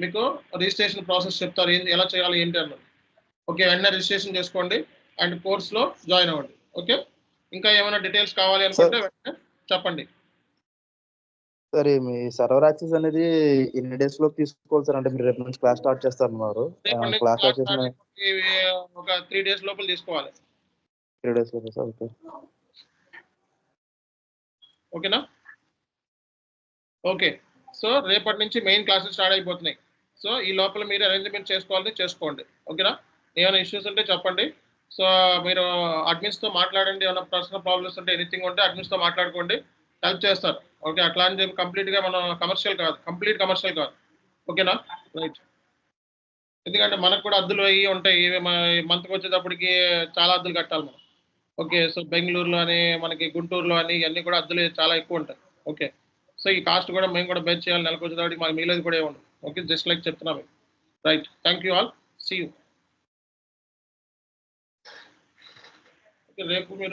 మీకు రిజిస్ట్రేషన్ ప్రాసెస్ చెప్తారు, ఎలా చేయాలి ఏంటి అన్నది. ఓకే, వెంటనే రిజిస్ట్రేషన్ చేసుకోండి అండ్ కోర్స్లో జాయిన్ అవ్వండి. ఓకే, ఇంకా ఏమైనా డీటెయిల్స్ కావాలి అనుకుంటే వెంటనే చెప్పండి. సరే మీ సర్వర్ యాక్సెస్ అనేది ఎన్ని డేస్ లో తీసుకోవాలి సార్? అంటే మీరు రేపు నుంచి క్లాస్ స్టార్ట్ చేస్తారన్నారు. క్లాస్ స్టార్ట్ చేసిన ఒక 3 days లోపల తీసుకోవాలి. 3 days లోపల సార్. ఓకే, ఓకేనా? ఓకే, సో రేపటి నుంచి మెయిన్ క్లాసెస్ స్టార్ట్ అయిపోతున్నాయి. సో ఈ లోపల మీరు అరేంజ్మెంట్ చేసుకోండి. ఓకేనా? ఏమైనా ఇష్యూస్ ఉంటే చెప్పండి. సో మీరు అడ్మిన్స్తో మాట్లాడండి. ఏమైనా పర్సనల్ ప్రాబ్లమ్స్ ఉంటే ఎనీథింగ్ ఉంటే అడ్మిన్స్తో మాట్లాడుకోండి, హెల్ప్ చేస్తారు. ఓకే, అట్లా అని చెప్పి కంప్లీట్గా మనం కమర్షియల్ కాదు. ఓకేనా? రైట్. ఎందుకంటే మనకు కూడా అద్దులు అవి ఉంటాయి. మంత్కి వచ్చేటప్పటికి చాలా అద్దులు కట్టాలి మనం. ఓకే, సో బెంగళూరులో అని మనకి గుంటూరులో అని ఇవన్నీ కూడా అద్దులు చాలా ఎక్కువ ఉంటాయి. ఓకే, సో ఈ కాస్ట్ కూడా మేము కూడా బేర్ చేయాలి. నెలకు వచ్చేటప్పటికి మాకు మిగిలేదు కూడా ఏముండదు. ఓకే, జస్ట్ లైక్ చెప్తున్నాం. Right, thank you all, see you. రేపు మీరు